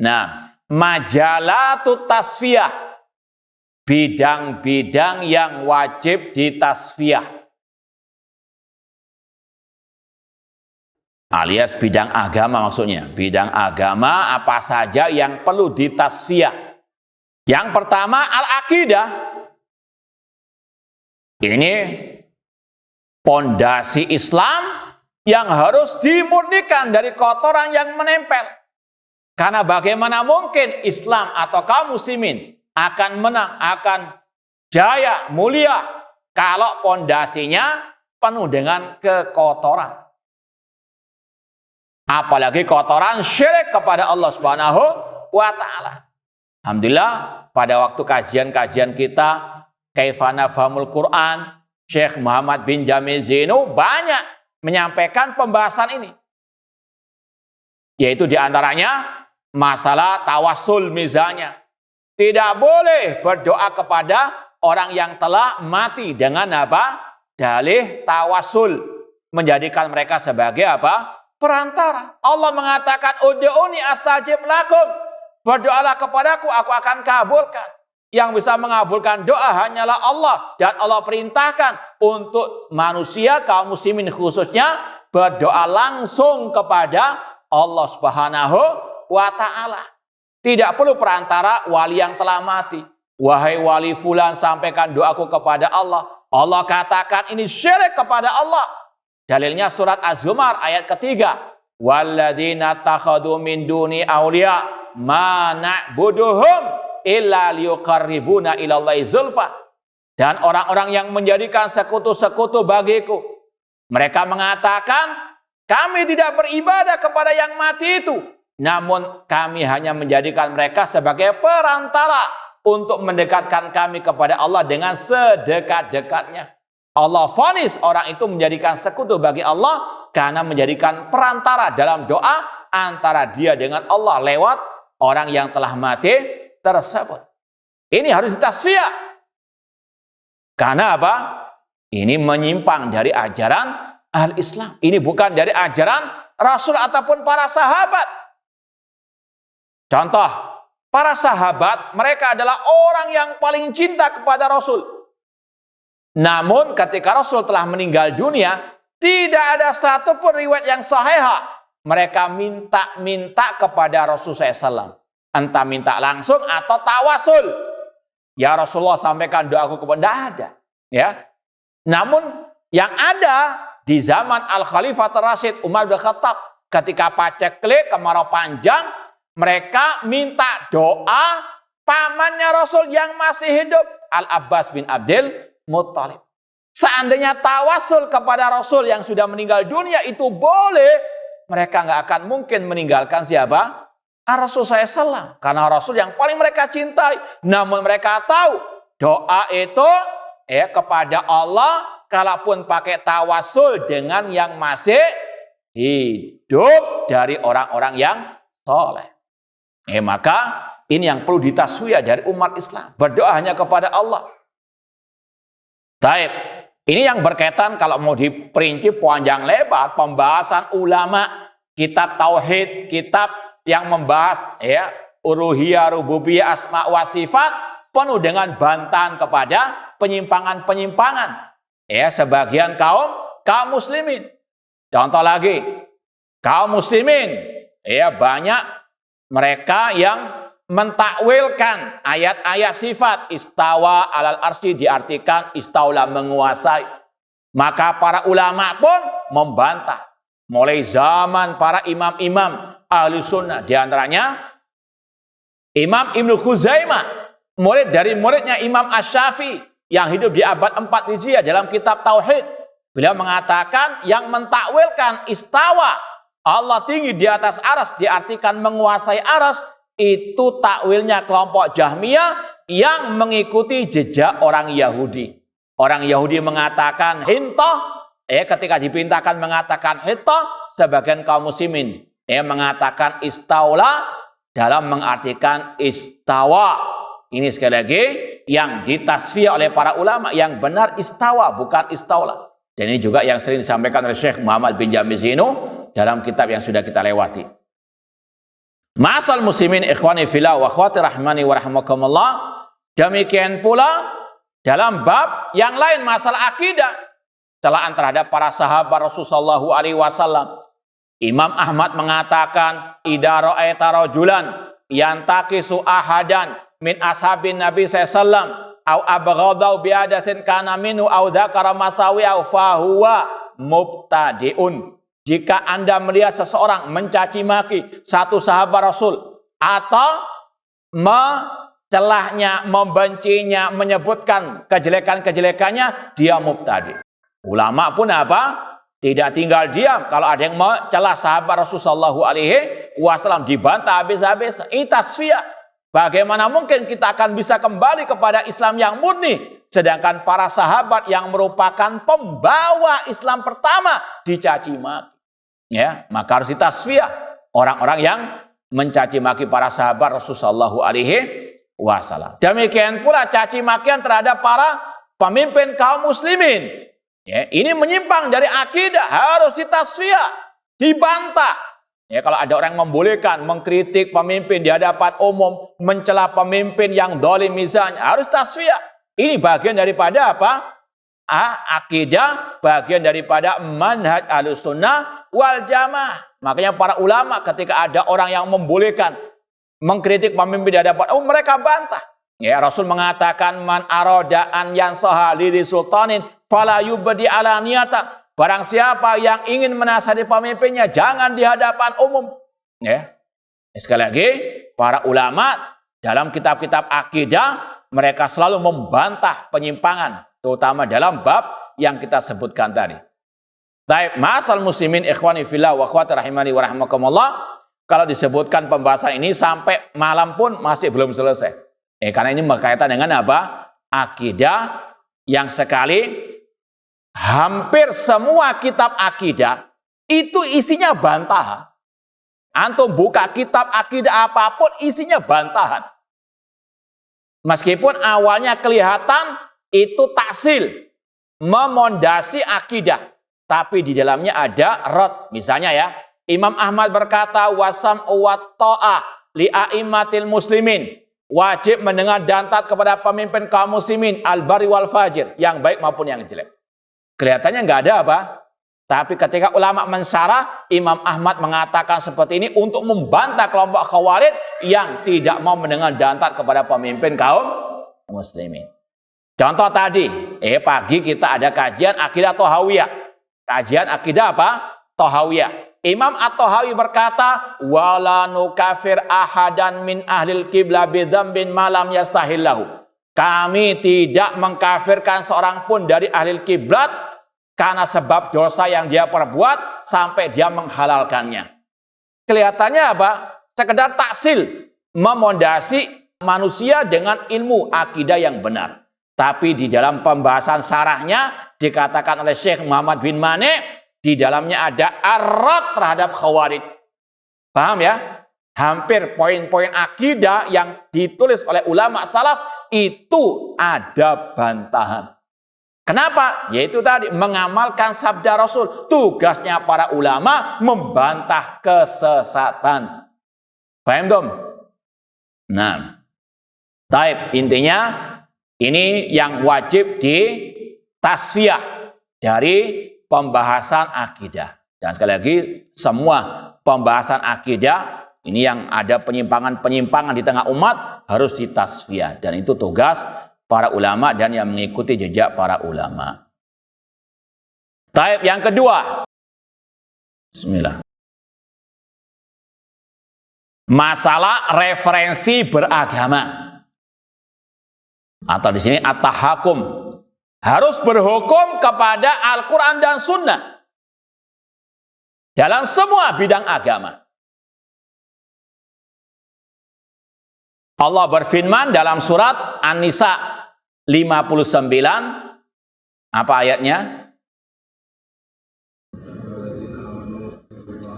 Nah, majalatut tasfiyah, bidang-bidang yang wajib ditasfiyah. Alias bidang agama maksudnya. Bidang agama apa saja yang perlu ditasfiyah. Yang pertama al-aqidah. Ini pondasi Islam yang harus dimurnikan dari kotoran yang menempel. Karena bagaimana mungkin Islam atau kaum muslimin akan menang, akan jaya, mulia kalau pondasinya penuh dengan kekotoran. Apalagi kotoran syirik kepada Allah Subhanahu wa taala. Alhamdulillah pada waktu kajian-kajian kita Kaifana Fahmul Quran, Syekh Muhammad bin Jamil Zainu banyak menyampaikan pembahasan ini. Yaitu diantaranya masalah tawassul misalnya. Tidak boleh berdoa kepada orang yang telah mati dengan apa? Dalih tawassul, menjadikan mereka sebagai apa? Perantara. Allah mengatakan ud'uni astajib lakum. Berdoalah kepadaku, aku akan kabulkan. Yang bisa mengabulkan doa hanyalah Allah. Dan Allah perintahkan untuk manusia, kaum muslimin khususnya, berdoa langsung kepada Allah Subhanahu wa ta'ala. Tidak perlu perantara wali yang telah mati. Wahai wali fulan, sampaikan doaku kepada Allah. Allah katakan ini syirik kepada Allah. Dalilnya surat Az-Zumar ayat ketiga. Walladzina takhadu min duni awliya ma na'buduhum illa liyuqarribuna ilallahi zulfa. Dan orang-orang yang menjadikan sekutu-sekutu bagiku, mereka mengatakan kami tidak beribadah kepada yang mati itu, namun kami hanya menjadikan mereka sebagai perantara untuk mendekatkan kami kepada Allah dengan sedekat-dekatnya. Allah vonis orang itu menjadikan sekutu bagi Allah karena menjadikan perantara dalam doa antara dia dengan Allah lewat orang yang telah mati tersebut. Ini harus ditasfiyah. Karena apa? Ini menyimpang dari ajaran al-Islam. Ini bukan dari ajaran Rasul ataupun para sahabat. Contoh, para sahabat mereka adalah orang yang paling cinta kepada Rasul. Namun ketika Rasul telah meninggal dunia, tidak ada satupun riwayat yang sahih. Mereka minta kepada Rasul SAW. Entah minta langsung atau tawasul. Ya Rasulullah sampaikan doaku kepada, tidak ada. Ya. Namun yang ada di zaman Al-Khalifah Rasyid Umar bin Khattab, ketika paceklik kemarau panjang, mereka minta doa pamannya Rasul yang masih hidup, Al-Abbas bin Abdul Muttalib. Seandainya tawasul kepada Rasul yang sudah meninggal dunia itu boleh, mereka nggak akan mungkin meninggalkan siapa? Rasul SAW. Karena Rasul yang paling mereka cintai. Namun mereka tahu doa itu kepada Allah, kalaupun pakai tawasul dengan yang masih hidup dari orang-orang yang soleh. Maka ini yang perlu ditasfiyah dari umat Islam. Berdoa hanya kepada Allah. Taib. Ini yang berkaitan kalau mau diperinci panjang lebar pembahasan ulama, kitab tauhid, kitab yang membahas uluhiyah, rububiyah, asma wa sifat penuh dengan bantahan kepada penyimpangan-penyimpangan. Sebagian kaum muslimin. Contoh lagi, kaum muslimin banyak mereka yang mentakwilkan ayat-ayat sifat istawa alal arsy diartikan istaula menguasai. Maka para ulama pun membantah. Mulai zaman para imam-imam ahli sunnah. Di antaranya Imam Ibnu Khuzaimah. Murid dari muridnya Imam Asy-Syafi'i yang hidup di abad 4 Hijriah dalam kitab Tauhid. Beliau mengatakan yang mentakwilkan istawa Allah tinggi di atas aras diartikan menguasai aras. Itu takwilnya kelompok Jahmiyah yang mengikuti jejak orang Yahudi. Orang Yahudi mengatakan hintoh, ketika dipintakan mengatakan hintoh, sebagian kaum muslimin mengatakan istaula, dalam mengartikan istawa. Ini sekali lagi yang ditasfiyah oleh para ulama, yang benar istawa bukan istaulah. Dan ini juga yang sering disampaikan oleh Syekh Muhammad bin Jamil Zainu dalam kitab yang sudah kita lewati. Ma'asal muslimin ikhwani fillah wa akhwati rahmani wa rahmakumullah. Demikian pula dalam bab yang lain masalah akidah, celaan terhadap para sahabat Rasulullah SAW. Imam Ahmad mengatakan, idza ra'aita rajulan yantaqisu ahadan min ashabin Nabi sallallahu au abghadau bi'adatin kana minhu au dzakara masawi'u fa huwa mubtadi'un. Jika Anda melihat seseorang mencaci maki satu sahabat Rasul atau mencelahnya, membencinya, menyebutkan kejelekan-kejelekannya, dia mubtadi'. Ulama pun apa? Tidak tinggal diam kalau ada yang mencela sahabat Rasulullah SAW, dibantah habis-habis. Ini tasfiyah. Bagaimana mungkin kita akan bisa kembali kepada Islam yang murni, sedangkan para sahabat yang merupakan pembawa Islam pertama dicaci maki? Ya, maka harus ditasfiyah orang-orang yang mencaci maki para sahabat Rasulullah SAW. Demikian pula caci makian terhadap para pemimpin kaum muslimin. Ya, ini menyimpang dari akidah, harus ditasfiyah, dibantah. Ya, kalau ada orang yang membolehkan mengkritik pemimpin di hadapan umum, mencela pemimpin yang dolim misalnya, harus tasfiyah. Ini bagian daripada apa? Akidah, bagian daripada manhaj Ahlussunnah wal Jamaah. Makanya para ulama ketika ada orang yang membolehkan mengkritik pemimpin di hadapan umum, mereka bantah. Ya, Rasul mengatakan man arada an yansaha li sultanin fala yubdi ala niyatan. Barang siapa yang ingin menasihati pemimpinnya, jangan di hadapan umum. Ya. Sekali lagi, para ulama dalam kitab-kitab akidah mereka selalu membantah penyimpangan, terutama dalam bab yang kita sebutkan tadi. Baik, ma'asal muslimin ikhwani fillah wa akhwati rahimani wa rahmakumullah. Kalau disebutkan pembahasan ini sampai malam pun masih belum selesai. Karena ini berkaitan dengan apa? Akidah yang sekali hampir semua kitab akidah itu isinya bantahan. Antum buka kitab akidah apapun isinya bantahan. Meskipun awalnya kelihatan itu taksil, memondasi akidah, tapi di dalamnya ada rad. Misalnya ya, Imam Ahmad berkata wasam wa ta'ah li a'immatil muslimin. Wajib mendengar dan taat kepada pemimpin kaum muslimin al-bari wal fajir, yang baik maupun yang jelek. Kelihatannya nggak ada apa, tapi ketika ulama mensyarah, Imam Ahmad mengatakan seperti ini untuk membantah kelompok khawarij yang tidak mau mendengar dan taat kepada pemimpin kaum muslimin. Contoh tadi, pagi kita ada kajian akidah Thahawiyah. Kajian akidah apa? Thahawiyah. Imam At-Tahawi berkata, wala nukafir ahadan min ahlil qiblah bidzambin ma lam yastahillahu. Kami tidak mengkafirkan seorang pun dari ahli kiblat karena sebab dosa yang dia perbuat sampai dia menghalalkannya. Kelihatannya apa? Sekedar taksil, memondasi manusia dengan ilmu akidah yang benar. Tapi di dalam pembahasan syarahnya dikatakan oleh Syekh Muhammad bin Mane, di dalamnya ada ar-rad terhadap khawarij. Paham ya? Hampir poin-poin akidah yang ditulis oleh ulama salaf itu ada bantahan. Kenapa? Yaitu tadi mengamalkan sabda Rasul. Tugasnya para ulama membantah kesesatan. Paham dong? Nah, taib intinya ini yang wajib ditasfiyah dari pembahasan akidah. Dan sekali lagi, semua pembahasan akidah ini yang ada penyimpangan-penyimpangan di tengah umat harus ditasfiyah. Dan itu tugas para ulama dan yang mengikuti jejak para ulama. Taib yang kedua. Bismillah. Masalah referensi beragama. Atau di sini at-tahakum. Harus berhukum kepada Al-Quran dan Sunnah dalam semua bidang agama. Allah berfirman dalam surat An-Nisa 59, apa ayatnya?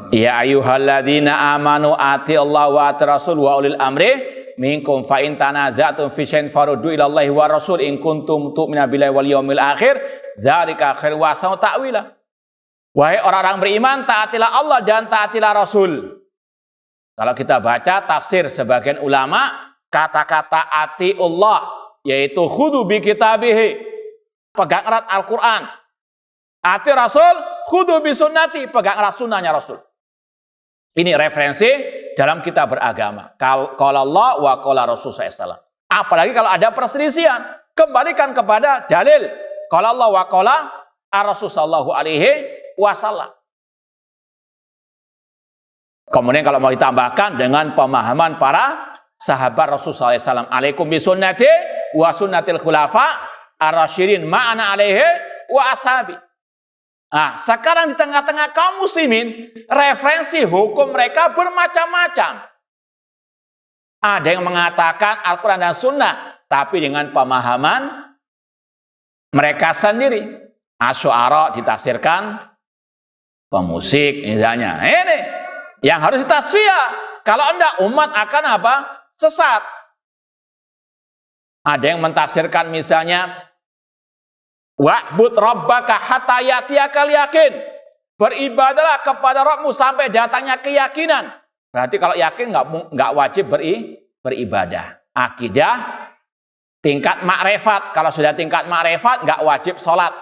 Ya ayyuhalladzina amanu Allah wa rasul wa ulil amri minkum fa in tanaza'tum fi syai'in faruddu ila Allahi wa rasul in kuntum tu'minuna billahi wal yawmil akhir dzalika khairu wa ahsanu ta'wila. Wahai orang-orang beriman, taatilah Allah dan taatilah Rasul. Kalau kita baca tafsir sebagian ulama, kata-kata atiullah yaitu khudu bi kitabihi, pegang erat Al-Qur'an. Ati Rasul, khudu bi sunnati, pegang erat sunnahnya Rasul. Ini referensi dalam kita beragama. Qala Allah wa qala Rasul sallallahu. Apalagi kalau ada perselisihan, kembalikan kepada dalil. Qala Allah wa qala Rasul sallallahu alaihi wasallam. Kemudian kalau mau ditambahkan dengan pemahaman para sahabat Rasulullah SAW. Alaikum bisunnati wa sunnatil khulafa ar-rasyidin ma'ana alaihi wa ashabi. Nah, sekarang di tengah-tengah kaum muslimin, referensi hukum mereka bermacam-macam. Ada yang mengatakan Al-Quran dan Sunnah, tapi dengan pemahaman mereka sendiri. Asy'ara ditafsirkan pemusik misalnya. Ini yang harus ditasfiyah. Kalau enggak, umat akan apa? Sesat. Ada yang mentafsirkan misalnya wa'bud rabbaka hatta yatiyakal yakin. Beribadahlah kepada Rabbmu sampai datangnya keyakinan. Berarti kalau yakin enggak wajib beribadah. Akidah tingkat makrifat. Kalau sudah tingkat makrifat enggak wajib sholat.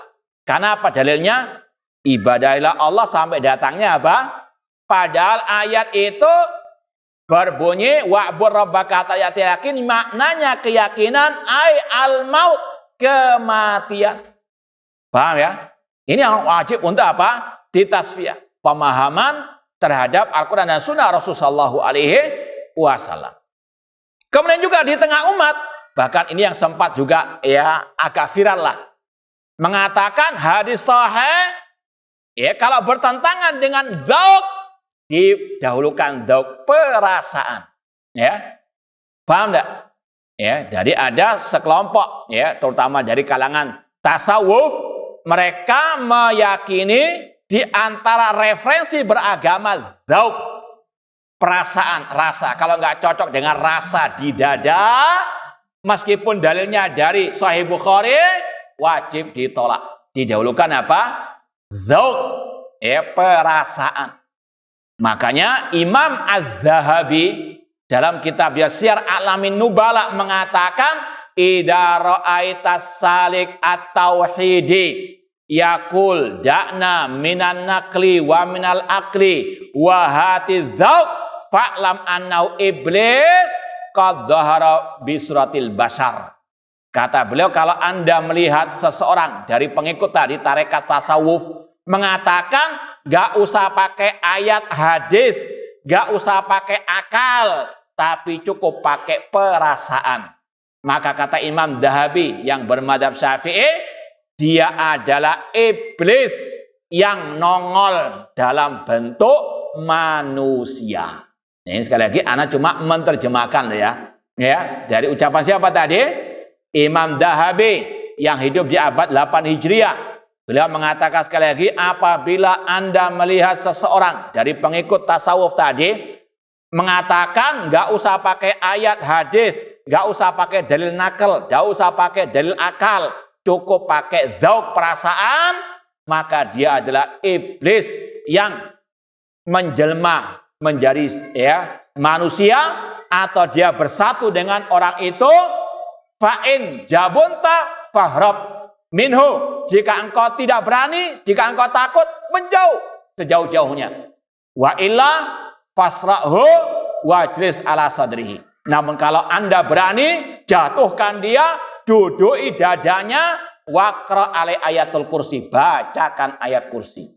Karena apa dalilnya? Ibadahilah Allah sampai datangnya apa? Padahal ayat itu berbunyi wa'bud rabbaka hatta yatiyakal yakin, maknanya keyakinan al-maut, kematian. Paham ya? Ini yang wajib untuk apa? Ditasfiyah. Pemahaman terhadap Al-Quran dan Sunnah Rasulullah SAW. Kemudian juga di tengah umat, bahkan ini yang sempat juga ya agak viral lah, mengatakan hadis sahih ya kalau bertentangan dengan dzauq, didahulukan dzauq perasaan. Ya. Paham enggak? Ya, jadi ada sekelompok ya, terutama dari kalangan tasawuf, mereka meyakini di antara referensi beragama dzauq, perasaan, rasa. Kalau nggak cocok dengan rasa di dada, meskipun dalilnya dari Sahih Bukhari, wajib ditolak. Didahulukan apa? Dzauq, ya perasaan. Makanya Imam Az-Zahabi dalam kitab Syiar A'lamin Nubala mengatakan idza ra'aitas salik at-tauhidi yaqul da'na minan naqli wa minal aqli wa hati dzauq fa'lam annahu iblis qad dhahara bi suratil bashar. Kata beliau, kalau Anda melihat seseorang dari pengikut tadi tarekat tasawuf mengatakan gak usah pakai ayat hadis, gak usah pakai akal, tapi cukup pakai perasaan. Maka kata Imam Zahabi yang bermadzhab Syafi'i, dia adalah iblis yang nongol dalam bentuk manusia. Ini sekali lagi anak cuma menerjemahkan ya. Ya, dari ucapan siapa tadi? Imam Zahabi yang hidup di abad 8 Hijriah. Beliau mengatakan sekali lagi, apabila Anda melihat seseorang dari pengikut tasawuf tadi mengatakan nggak usah pakai ayat hadis, nggak usah pakai dalil nakal, nggak usah pakai dalil akal, cukup pakai dzauq perasaan, maka dia adalah iblis yang menjelma menjadi ya manusia, atau dia bersatu dengan orang itu. Fa'in jabunta fahrab minhu, jika engkau tidak berani, jika engkau takut, menjauh sejauh-jauhnya. Wa illa fasra'hu wajlis ala sadrihi. Namun kalau Anda berani, jatuhkan dia, dudui dadanya, waqra alai ayatul kursi, bacakan ayat kursi.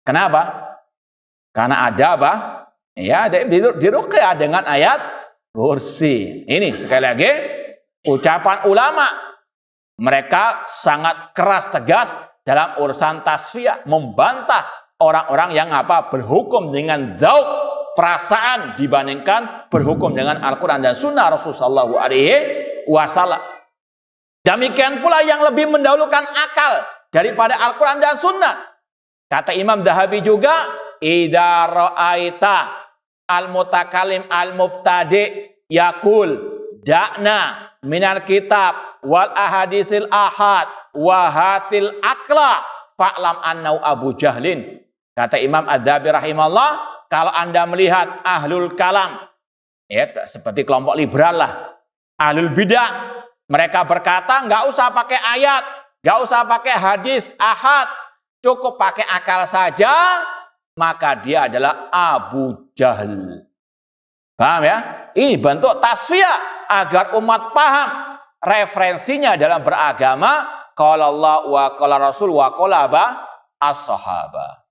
Kenapa? Karena ada apa? Ya, ada diruqyah dengan ayat kursi. Ini sekali lagi ucapan ulama, mereka sangat keras tegas dalam urusan tasfiyah, membantah orang-orang yang apa berhukum dengan dzauq perasaan dibandingkan berhukum dengan Al-Quran dan Sunnah Rasulullah SAW. Demikian pula yang lebih mendahulukan akal daripada Al-Quran dan Sunnah. Kata Imam Zahabi juga, idza ra'aita al-mutakallim al-mubtadi yaqul da'na minal kitab wal ahadisil ahad wa hatil akla fa'lam annau Abu Jahlin. Kata Imam Adz-Dzahabi rahimahullah, kalau Anda melihat ahlul kalam, ya seperti kelompok liberal lah, ahlul bidah, mereka berkata nggak usah pakai ayat, nggak usah pakai hadis ahad, cukup pakai akal saja, maka dia adalah Abu Jahal. Paham ya? Ini bentuk tasfiyah agar umat paham referensinya dalam beragama. Qala Allah wa qala Rasul wa qala as-sahabah.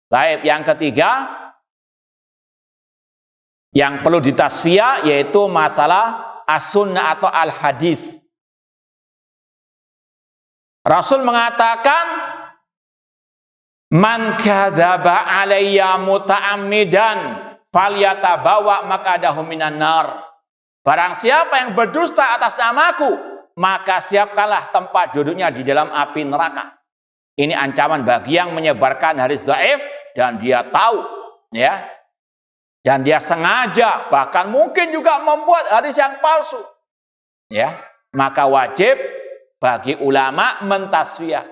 Baik, yang ketiga yang perlu ditasfiyah yaitu masalah as-sunnah atau al-hadis. Rasul mengatakan, man kadzaba alayya muta'ammidan falyatabawa maq'adahu minan nar. Barang siapa yang berdusta atas namaku, maka siapkanlah tempat duduknya di dalam api neraka. Ini ancaman bagi yang menyebarkan hadis dhaif dan dia tahu, ya. Dan dia sengaja, bahkan mungkin juga membuat hadis yang palsu. Ya, maka wajib bagi ulama mentasfiyah.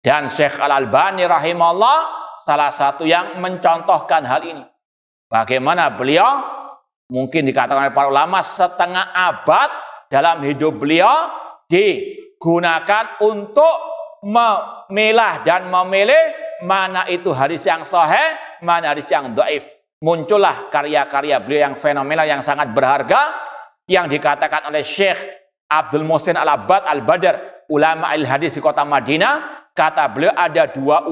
Dan Syekh Al-Albani rahimahullah salah satu yang mencontohkan hal ini. Bagaimana beliau mungkin dikatakan oleh para ulama setengah abad dalam hidup beliau digunakan untuk memilah dan memilih mana itu hadis yang sahih, mana hadis yang dhaif. Muncullah karya-karya beliau yang fenomenal, yang sangat berharga, yang dikatakan oleh Syekh Abdul Muhsin Al-Abbad Al-Badr, ulama al-hadis di kota Madinah. Kata beliau ada dua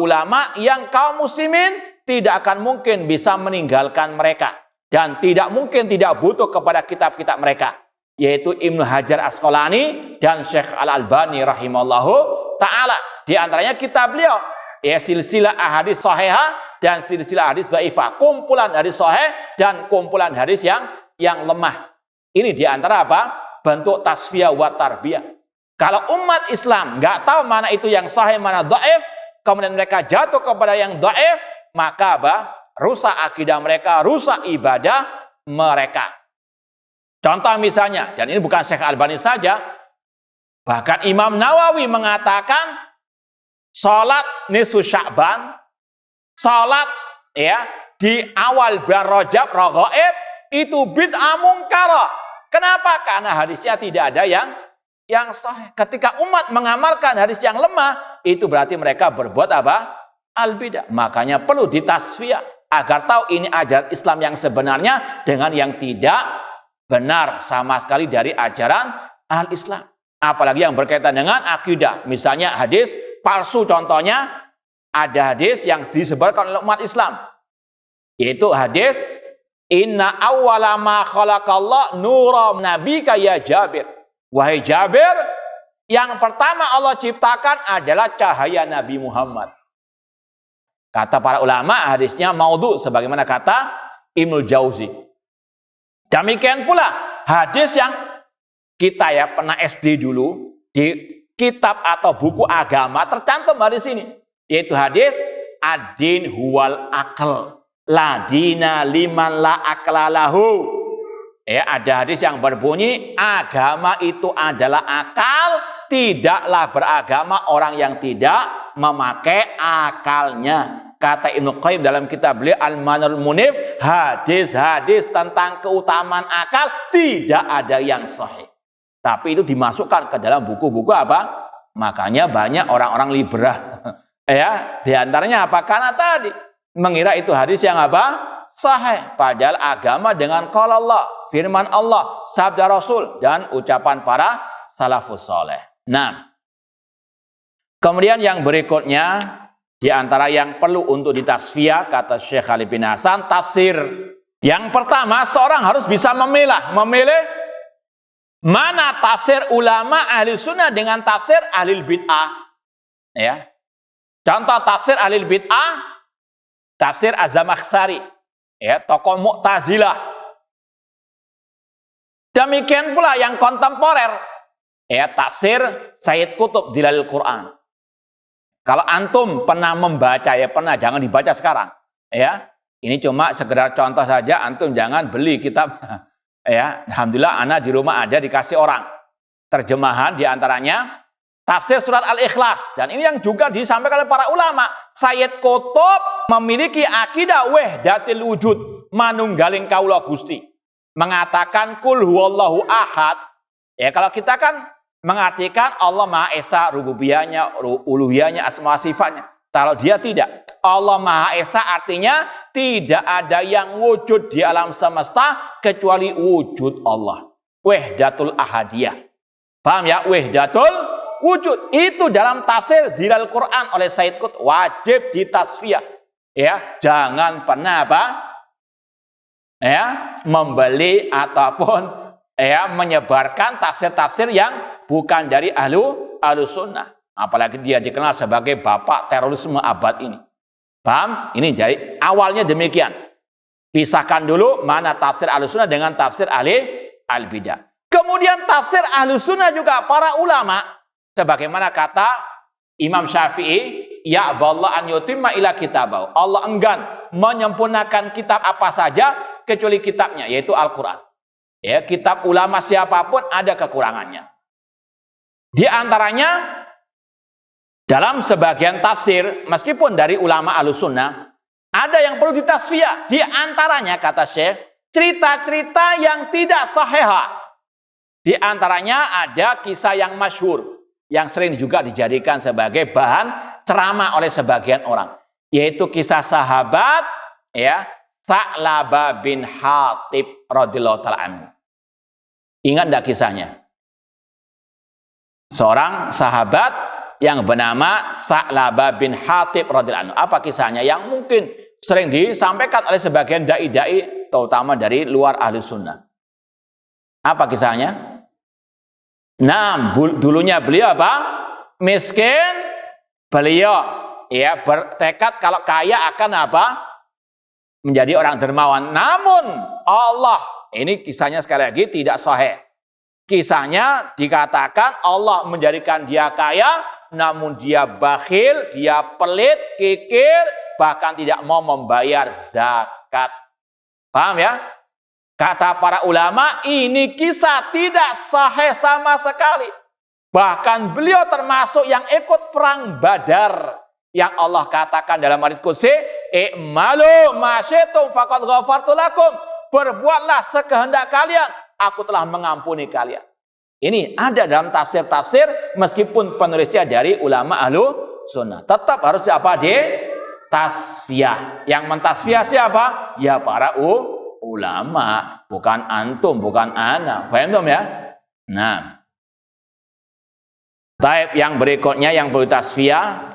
ulama yang kaum muslimin tidak akan mungkin bisa meninggalkan mereka dan tidak mungkin tidak butuh kepada kitab-kitab mereka, yaitu Ibnu Hajar Asqalani dan Syekh Al-Albani rahimallahu ta'ala. Di antaranya kitab beliau, ya, silsilah ahadits shahihah dan silsilah hadis dhaifah, kumpulan hadis sahih dan kumpulan hadis yang lemah. Ini di antara apa? Bentuk tasfiyah wa tarbiyah. Kalau umat Islam nggak tahu mana itu yang sahih, mana dhaif, kemudian mereka jatuh kepada yang dhaif, maka apa? Rusak akidah mereka, rusak ibadah mereka. Contoh misalnya, dan ini bukan Syekh Albani saja, bahkan Imam Nawawi mengatakan salat nisfu Sya'ban, salat ya di awal bulan Rajab Raghaib itu bid'ah mungkarah. Kenapa? Karena hadisnya tidak ada yang sahih. Ketika umat mengamalkan hadis yang lemah, itu berarti mereka berbuat apa? Al-bidah. Makanya perlu ditasfiyah agar tahu ini ajaran Islam yang sebenarnya dengan yang tidak benar sama sekali dari ajaran al-Islam. Apalagi yang berkaitan dengan akidah. Misalnya hadis palsu, contohnya ada hadis yang disebarkan oleh umat Islam, yaitu hadis inna awwala ma khalaqallah nura nabika ya Jabir. Wahai Jabir, yang pertama Allah ciptakan adalah cahaya Nabi Muhammad. Kata para ulama hadisnya maudhu sebagaimana kata Ibnu Jauzi. Demikian pula hadis yang kita ya pernah SD dulu di kitab atau buku agama tercantum hadis ini, yaitu hadis ad-din huwal aql la dina liman la aqla lahu. Ya, ada hadis yang berbunyi agama itu adalah akal, tidaklah beragama orang yang tidak memakai akalnya. Kata Ibnu Qayyim dalam kitab beliau Al-Manarul Munif, hadis-hadis tentang keutamaan akal tidak ada yang sahih. Tapi itu dimasukkan ke dalam buku-buku apa? Makanya banyak orang-orang liberal. Ya, di antaranya apa? Karena tadi mengira itu hadis yang apa? Sahih. Padahal agama dengan qala Allah, firman Allah, sabda Rasul dan ucapan para salafus saleh. Nah, kemudian yang berikutnya di antara yang perlu untuk ditasfiyah kata Syekh Khalid bin Hasan, tafsir. Yang pertama, seorang harus bisa memilih mana tafsir ulama ahli sunnah dengan tafsir ahli bid'ah. Ya. Contoh tafsir ahli bid'ah, tafsir Az-Zamakhsyari, ya, tokoh Mu'tazilah. Demikian pula yang kontemporer, ya, tafsir Sayyid Qutb Dilalil Quran. Kalau antum pernah membaca, ya pernah, jangan dibaca sekarang. Ya, ini cuma sekedar contoh saja, antum jangan beli kitab. Ya, alhamdulillah anak di rumah ada dikasih orang. Terjemahan diantaranya tafsir surat Al-Ikhlas, dan ini yang juga disampaikan oleh para ulama. Sayyid Qutb memiliki akidah wahdatil wujud, manunggaling kaula Gusti. Mengatakan kul huwallahu ahad. Ya, kalau kita kan mengartikan Allah Maha Esa, rububiyahnya, uluhiyahnya, asma sifatnya. Kalau dia tidak. Allah Maha Esa artinya tidak ada yang wujud di alam semesta kecuali wujud Allah. Wahdatul ahadiyah. Paham ya? Wahdatul wujud. Itu dalam tafsir Dilal Quran oleh Sayyid Qutb wajib ditasfiyah. Ya, jangan pernah apa? Ya, membeli ataupun ya menyebarkan tafsir-tafsir yang bukan dari ahlu sunnah. Apalagi dia dikenal sebagai bapak terorisme abad ini. Paham? Ini jadi awalnya demikian. Pisahkan dulu mana tafsir ahlu sunnah dengan tafsir ahli al-bidah. Kemudian tafsir ahlu sunnah juga para ulama. Sebagaimana kata Imam Syafi'i, ya Allah an yutimma ila kitabahu. Allah enggan menyempurnakan kitab apa saja kecuali kitabnya, yaitu Al-Quran. Ya, kitab ulama siapapun ada kekurangannya. Di antaranya dalam sebagian tafsir, meskipun dari ulama Ahlussunnah, ada yang perlu ditasfiyah. Di antaranya kata Syekh, cerita-cerita yang tidak sahihah. Di antaranya ada kisah yang masyhur, yang sering juga dijadikan sebagai bahan ceramah oleh sebagian orang, yaitu kisah sahabat ya Tha'labah bin Hatib radhiyallahu ta'ala anhu. Ingat enggak kisahnya? Seorang sahabat yang bernama Tha'labah bin Hatib radhiyallahu anhu. Apa kisahnya yang mungkin sering disampaikan oleh sebagian dai-dai terutama dari luar ahli sunnah? Apa kisahnya? Nah, dulunya beliau apa? Miskin. Beliau ya bertekad kalau kaya akan apa? Menjadi orang dermawan. Namun Allah, ini kisahnya sekali lagi tidak sahih. Kisahnya dikatakan Allah menjadikan dia kaya, namun dia bakhil, dia pelit, kikir, bahkan tidak mau membayar zakat. Paham ya? Kata para ulama, ini kisah tidak sahih sama sekali. Bahkan beliau termasuk yang ikut perang Badar. Yang Allah katakan dalam hadits qudsi, "I'malu ma syi'tum faqad ghafartu lakum." Berbuatlah sekehendak kalian, aku telah mengampuni kalian. Ini ada dalam tafsir-tafsir meskipun penulisnya dari ulama ahlu sunnah. Tetap harus apa? Tasfiyah. Yang mentasfiyah siapa? Ya para ulama, bukan antum, bukan ana. Paham ya? Nah. Taib yang berikutnya yang perlu tasfiyah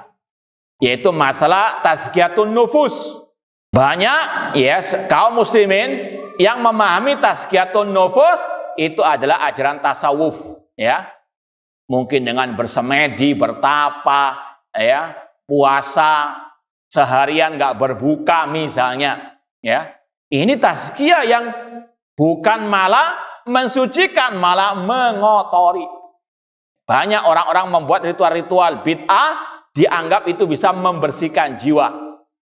yaitu masalah tazkiyatun nufus. Banyak ya kaum muslimin yang memahami tazkiyatun nufus itu adalah ajaran tasawuf ya. Mungkin dengan bersemedi, bertapa ya, puasa seharian nggak berbuka misalnya ya. Ini tazkiyah yang bukan malah mensucikan, malah mengotori. Banyak orang-orang membuat ritual-ritual bid'ah dianggap itu bisa membersihkan jiwa.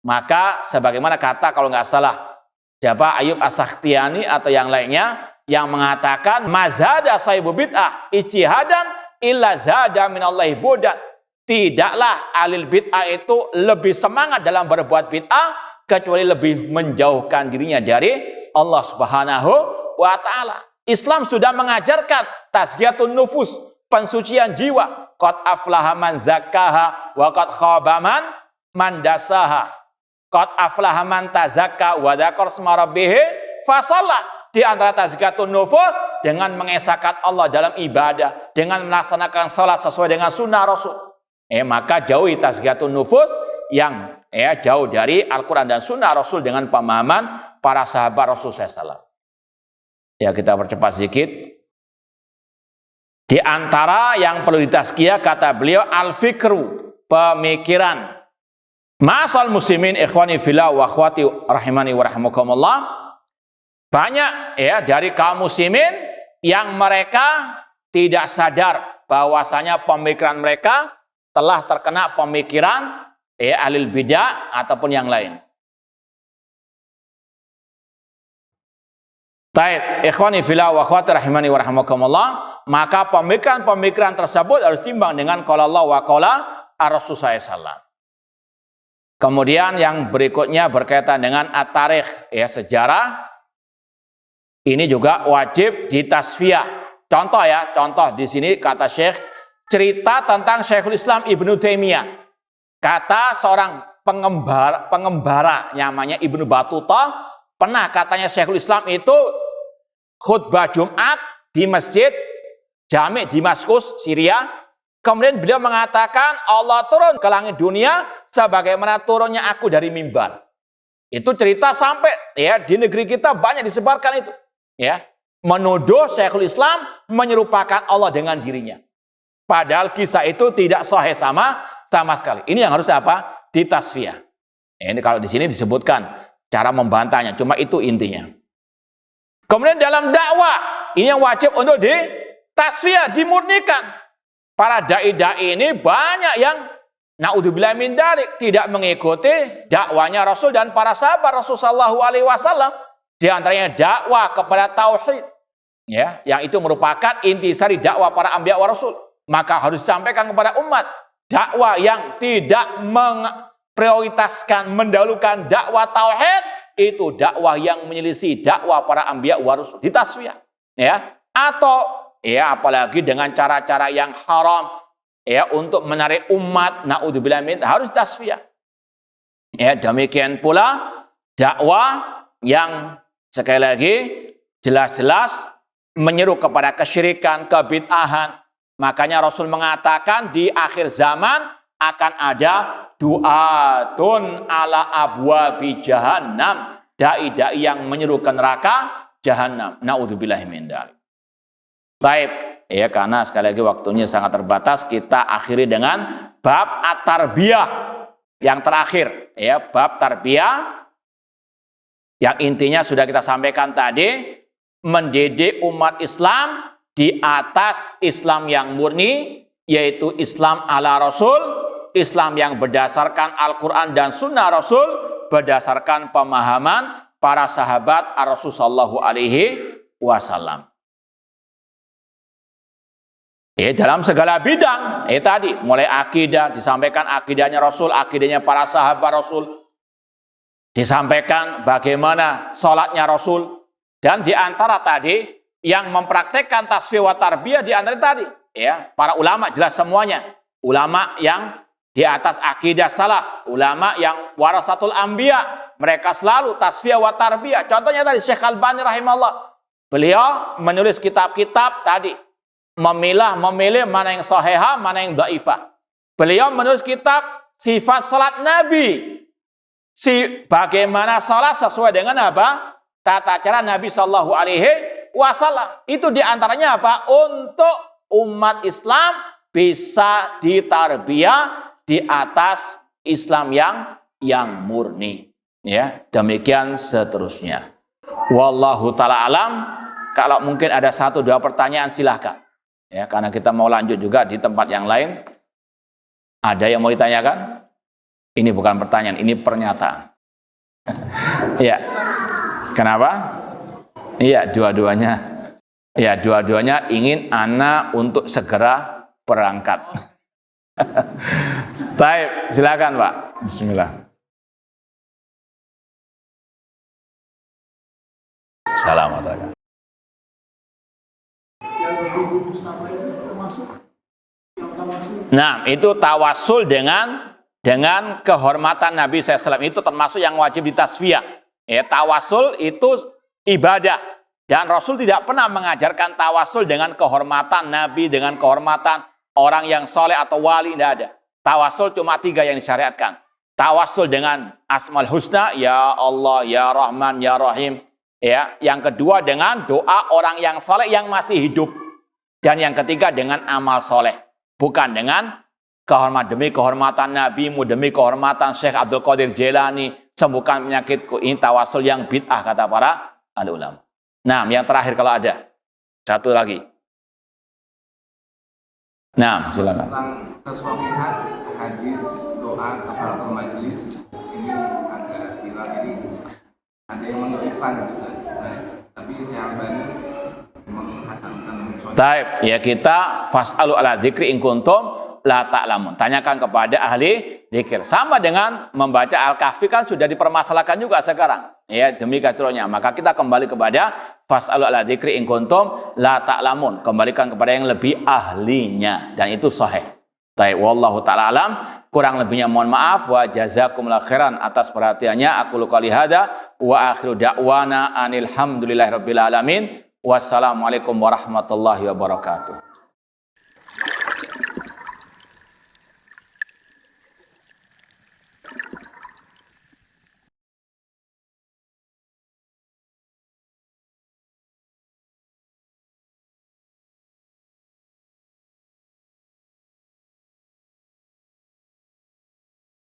Maka sebagaimana kata kalau nggak salah siapa Ayub As-Sakhtiyani atau yang lainnya yang mengatakan mazhada sahibu bid'ah ijtihadan illa zada minallahi budan. Tidaklah ahli bid'ah itu lebih semangat dalam berbuat bid'ah kecuali lebih menjauhkan dirinya dari Allah Subhanahu wa taala. Islam sudah mengajarkan tazkiyatun nufus, pensucian jiwa. Qad aflaha man zakkaha wa qad khaba man dasaha. Qad aflaha man tazakka wa dzakara isma rabbih fasalla. Di antara tazkiyatun nufus dengan mengesahkan Allah dalam ibadah, dengan melaksanakan salat sesuai dengan sunnah Rasul. Maka jauhi tazkiyatun nufus yang jauh dari Al-Quran dan sunnah Rasul dengan pemahaman para sahabat Rasul SAW. Ya, kita percepat sedikit. Di antara yang perlu ditazkiyah kata beliau al-fikru, pemikiran. Ma'asal muslimin ikhwani fillah wa akhwati rahimani wa rahimakumullah. Banyak ya dari kaum muslimin yang mereka tidak sadar bahwasanya pemikiran mereka telah terkena pemikiran ahli bidah ataupun yang lain. Taib, ikhwani fillah wa akhwati rahimani wa rahimakumullah, maka pemikiran-pemikiran tersebut harus timbang dengan qala Allah wa qala Rasul sallallahu. Kemudian yang berikutnya berkaitan dengan at-tarikh, sejarah. Ini juga wajib ditasfiyah. Contoh di sini kata Syekh, cerita tentang Syekhul Islam Ibnu Taimiyah. Kata seorang pengembara namanya Ibnu Battuta, pernah katanya Syekhul Islam itu khutbah Jumat di Masjid Jami' Damaskus, Syria. Kemudian beliau mengatakan Allah turun ke langit dunia sebagaimana turunnya aku dari mimbar. Itu cerita sampai di negeri kita banyak disebarkan itu. Menuduh Syekhul Islam menyerupakan Allah dengan dirinya. Padahal kisah itu tidak sahih sama sekali. Ini yang harus ditasfiyah. Ini kalau di sini disebutkan cara membantahnya, cuma itu intinya. Kemudian dalam dakwah, ini yang wajib untuk ditasfiyah, dimurnikan. Para dai-dai ini banyak yang naudzubillah min dzalik tidak mengikuti dakwanya Rasul dan para sahabat Rasul sallallahu alaihi wasallam. Di antaranya dakwah kepada tauhid, yang itu merupakan intisari dakwah para anbiya wa rasul. Maka harus disampaikan kepada umat dakwah yang tidak prioritaskan mendahulukan dakwah tauhid, itu dakwah yang menyelisih dakwah para anbiya wa rasul, ditasfiyah. Atau apalagi dengan cara-cara yang haram untuk menarik umat, naudzubillah min, harus tasfiyah. Demikian pula dakwah yang sekali lagi jelas-jelas menyeru kepada kesyirikan, kebid'ahan. Makanya Rasul mengatakan di akhir zaman akan ada du'atun ala abwabi jahannam, dai-dai yang menyeru ke neraka jahannam. Naudzubillahi min dzalik. Baik, karena sekali lagi waktunya sangat terbatas, kita akhiri dengan bab at-tarbiyah yang terakhir, bab tarbiyah yang intinya sudah kita sampaikan tadi, mendidik umat Islam di atas Islam yang murni, yaitu Islam ala Rasul, Islam yang berdasarkan Al-Quran dan Sunnah Rasul, berdasarkan pemahaman para sahabat Rasul sallallahu alaihi wasallam. Dalam segala bidang, tadi mulai akidah, disampaikan akidahnya Rasul, akidahnya para sahabat Rasul, disampaikan bagaimana sholatnya Rasul, dan diantara tadi yang mempraktekkan tasfiyah wa tarbiyah di antara tadi, para ulama jelas semuanya, ulama yang di atas akidah salaf, ulama yang warasatul anbiya, mereka selalu tasfiyah wa tarbiyah. Contohnya tadi Syekh Albani rahimahullah, beliau menulis kitab-kitab tadi, memilih mana yang sahihah, mana yang dhaifah. Beliau menulis kitab sifat salat Nabi, bagaimana salat sesuai dengan tata cara Nabi sallallahu alaihi wasallam. Itu diantaranya untuk umat Islam bisa ditarbiyah di atas Islam yang murni. Demikian seterusnya. Wallahu ta'ala alam. Kalau mungkin ada 1-2 pertanyaan silahkan. Karena kita mau lanjut juga di tempat yang lain. Ada yang mau ditanyakan? Ini bukan pertanyaan, ini pernyataan. Kenapa? Dua-duanya. Dua-duanya ingin ana untuk segera berangkat. Baik, silakan Pak. Bismillah. Assalamualaikum. Nah, itu tawasul dengan kehormatan Nabi SAW, itu termasuk yang wajib ditasfiyah. Tawasul itu ibadah, dan Rasul tidak pernah mengajarkan tawasul dengan kehormatan Nabi, dengan kehormatan orang yang soleh atau wali, tidak ada. Tawasul cuma 3 yang disyariatkan. Tawasul dengan Asmaul Husna, ya Allah, ya Rahman, ya Rahim. Yang kedua dengan doa orang yang soleh yang masih hidup. Dan yang ketiga dengan amal soleh. Bukan dengan demi kehormatan Nabimu, demi kehormatan Syekh Abdul Qadir Jailani, sembuhkan penyakitku. Ini tawasul yang bid'ah kata para ulama. Nah, yang terakhir kalau ada. Satu lagi. Nah, silakan. Tentang kesohihan hadis doa kafaratul majelis ini agak hilang, jadi ada yang mengutipkan gitu Ustaz. Nah, tapi Syekh Albani menghasankan sahih. Taib, ya kita fas'alu ala dzikri in kuntum la ta'lamun. Tanyakan kepada ahli zikir. Sama dengan membaca Al-Kahfi kan sudah dipermasalahkan juga sekarang. Ya, demikian seterusnya. Maka kita kembali kepada fas'alu ala dzikri in kuntum la ta'lamun. Kembalikan kepada yang lebih ahlinya dan itu sahih. Taib, wallahu ta'ala alam. Kurang lebihnya mohon maaf wa jazakumullahu khairan atas perhatiannya. Aku qouli hada wa akhiru da'wana anil hamdulillahirabbil alamin. Wassalamualaikum warahmatullahi wabarakatuh.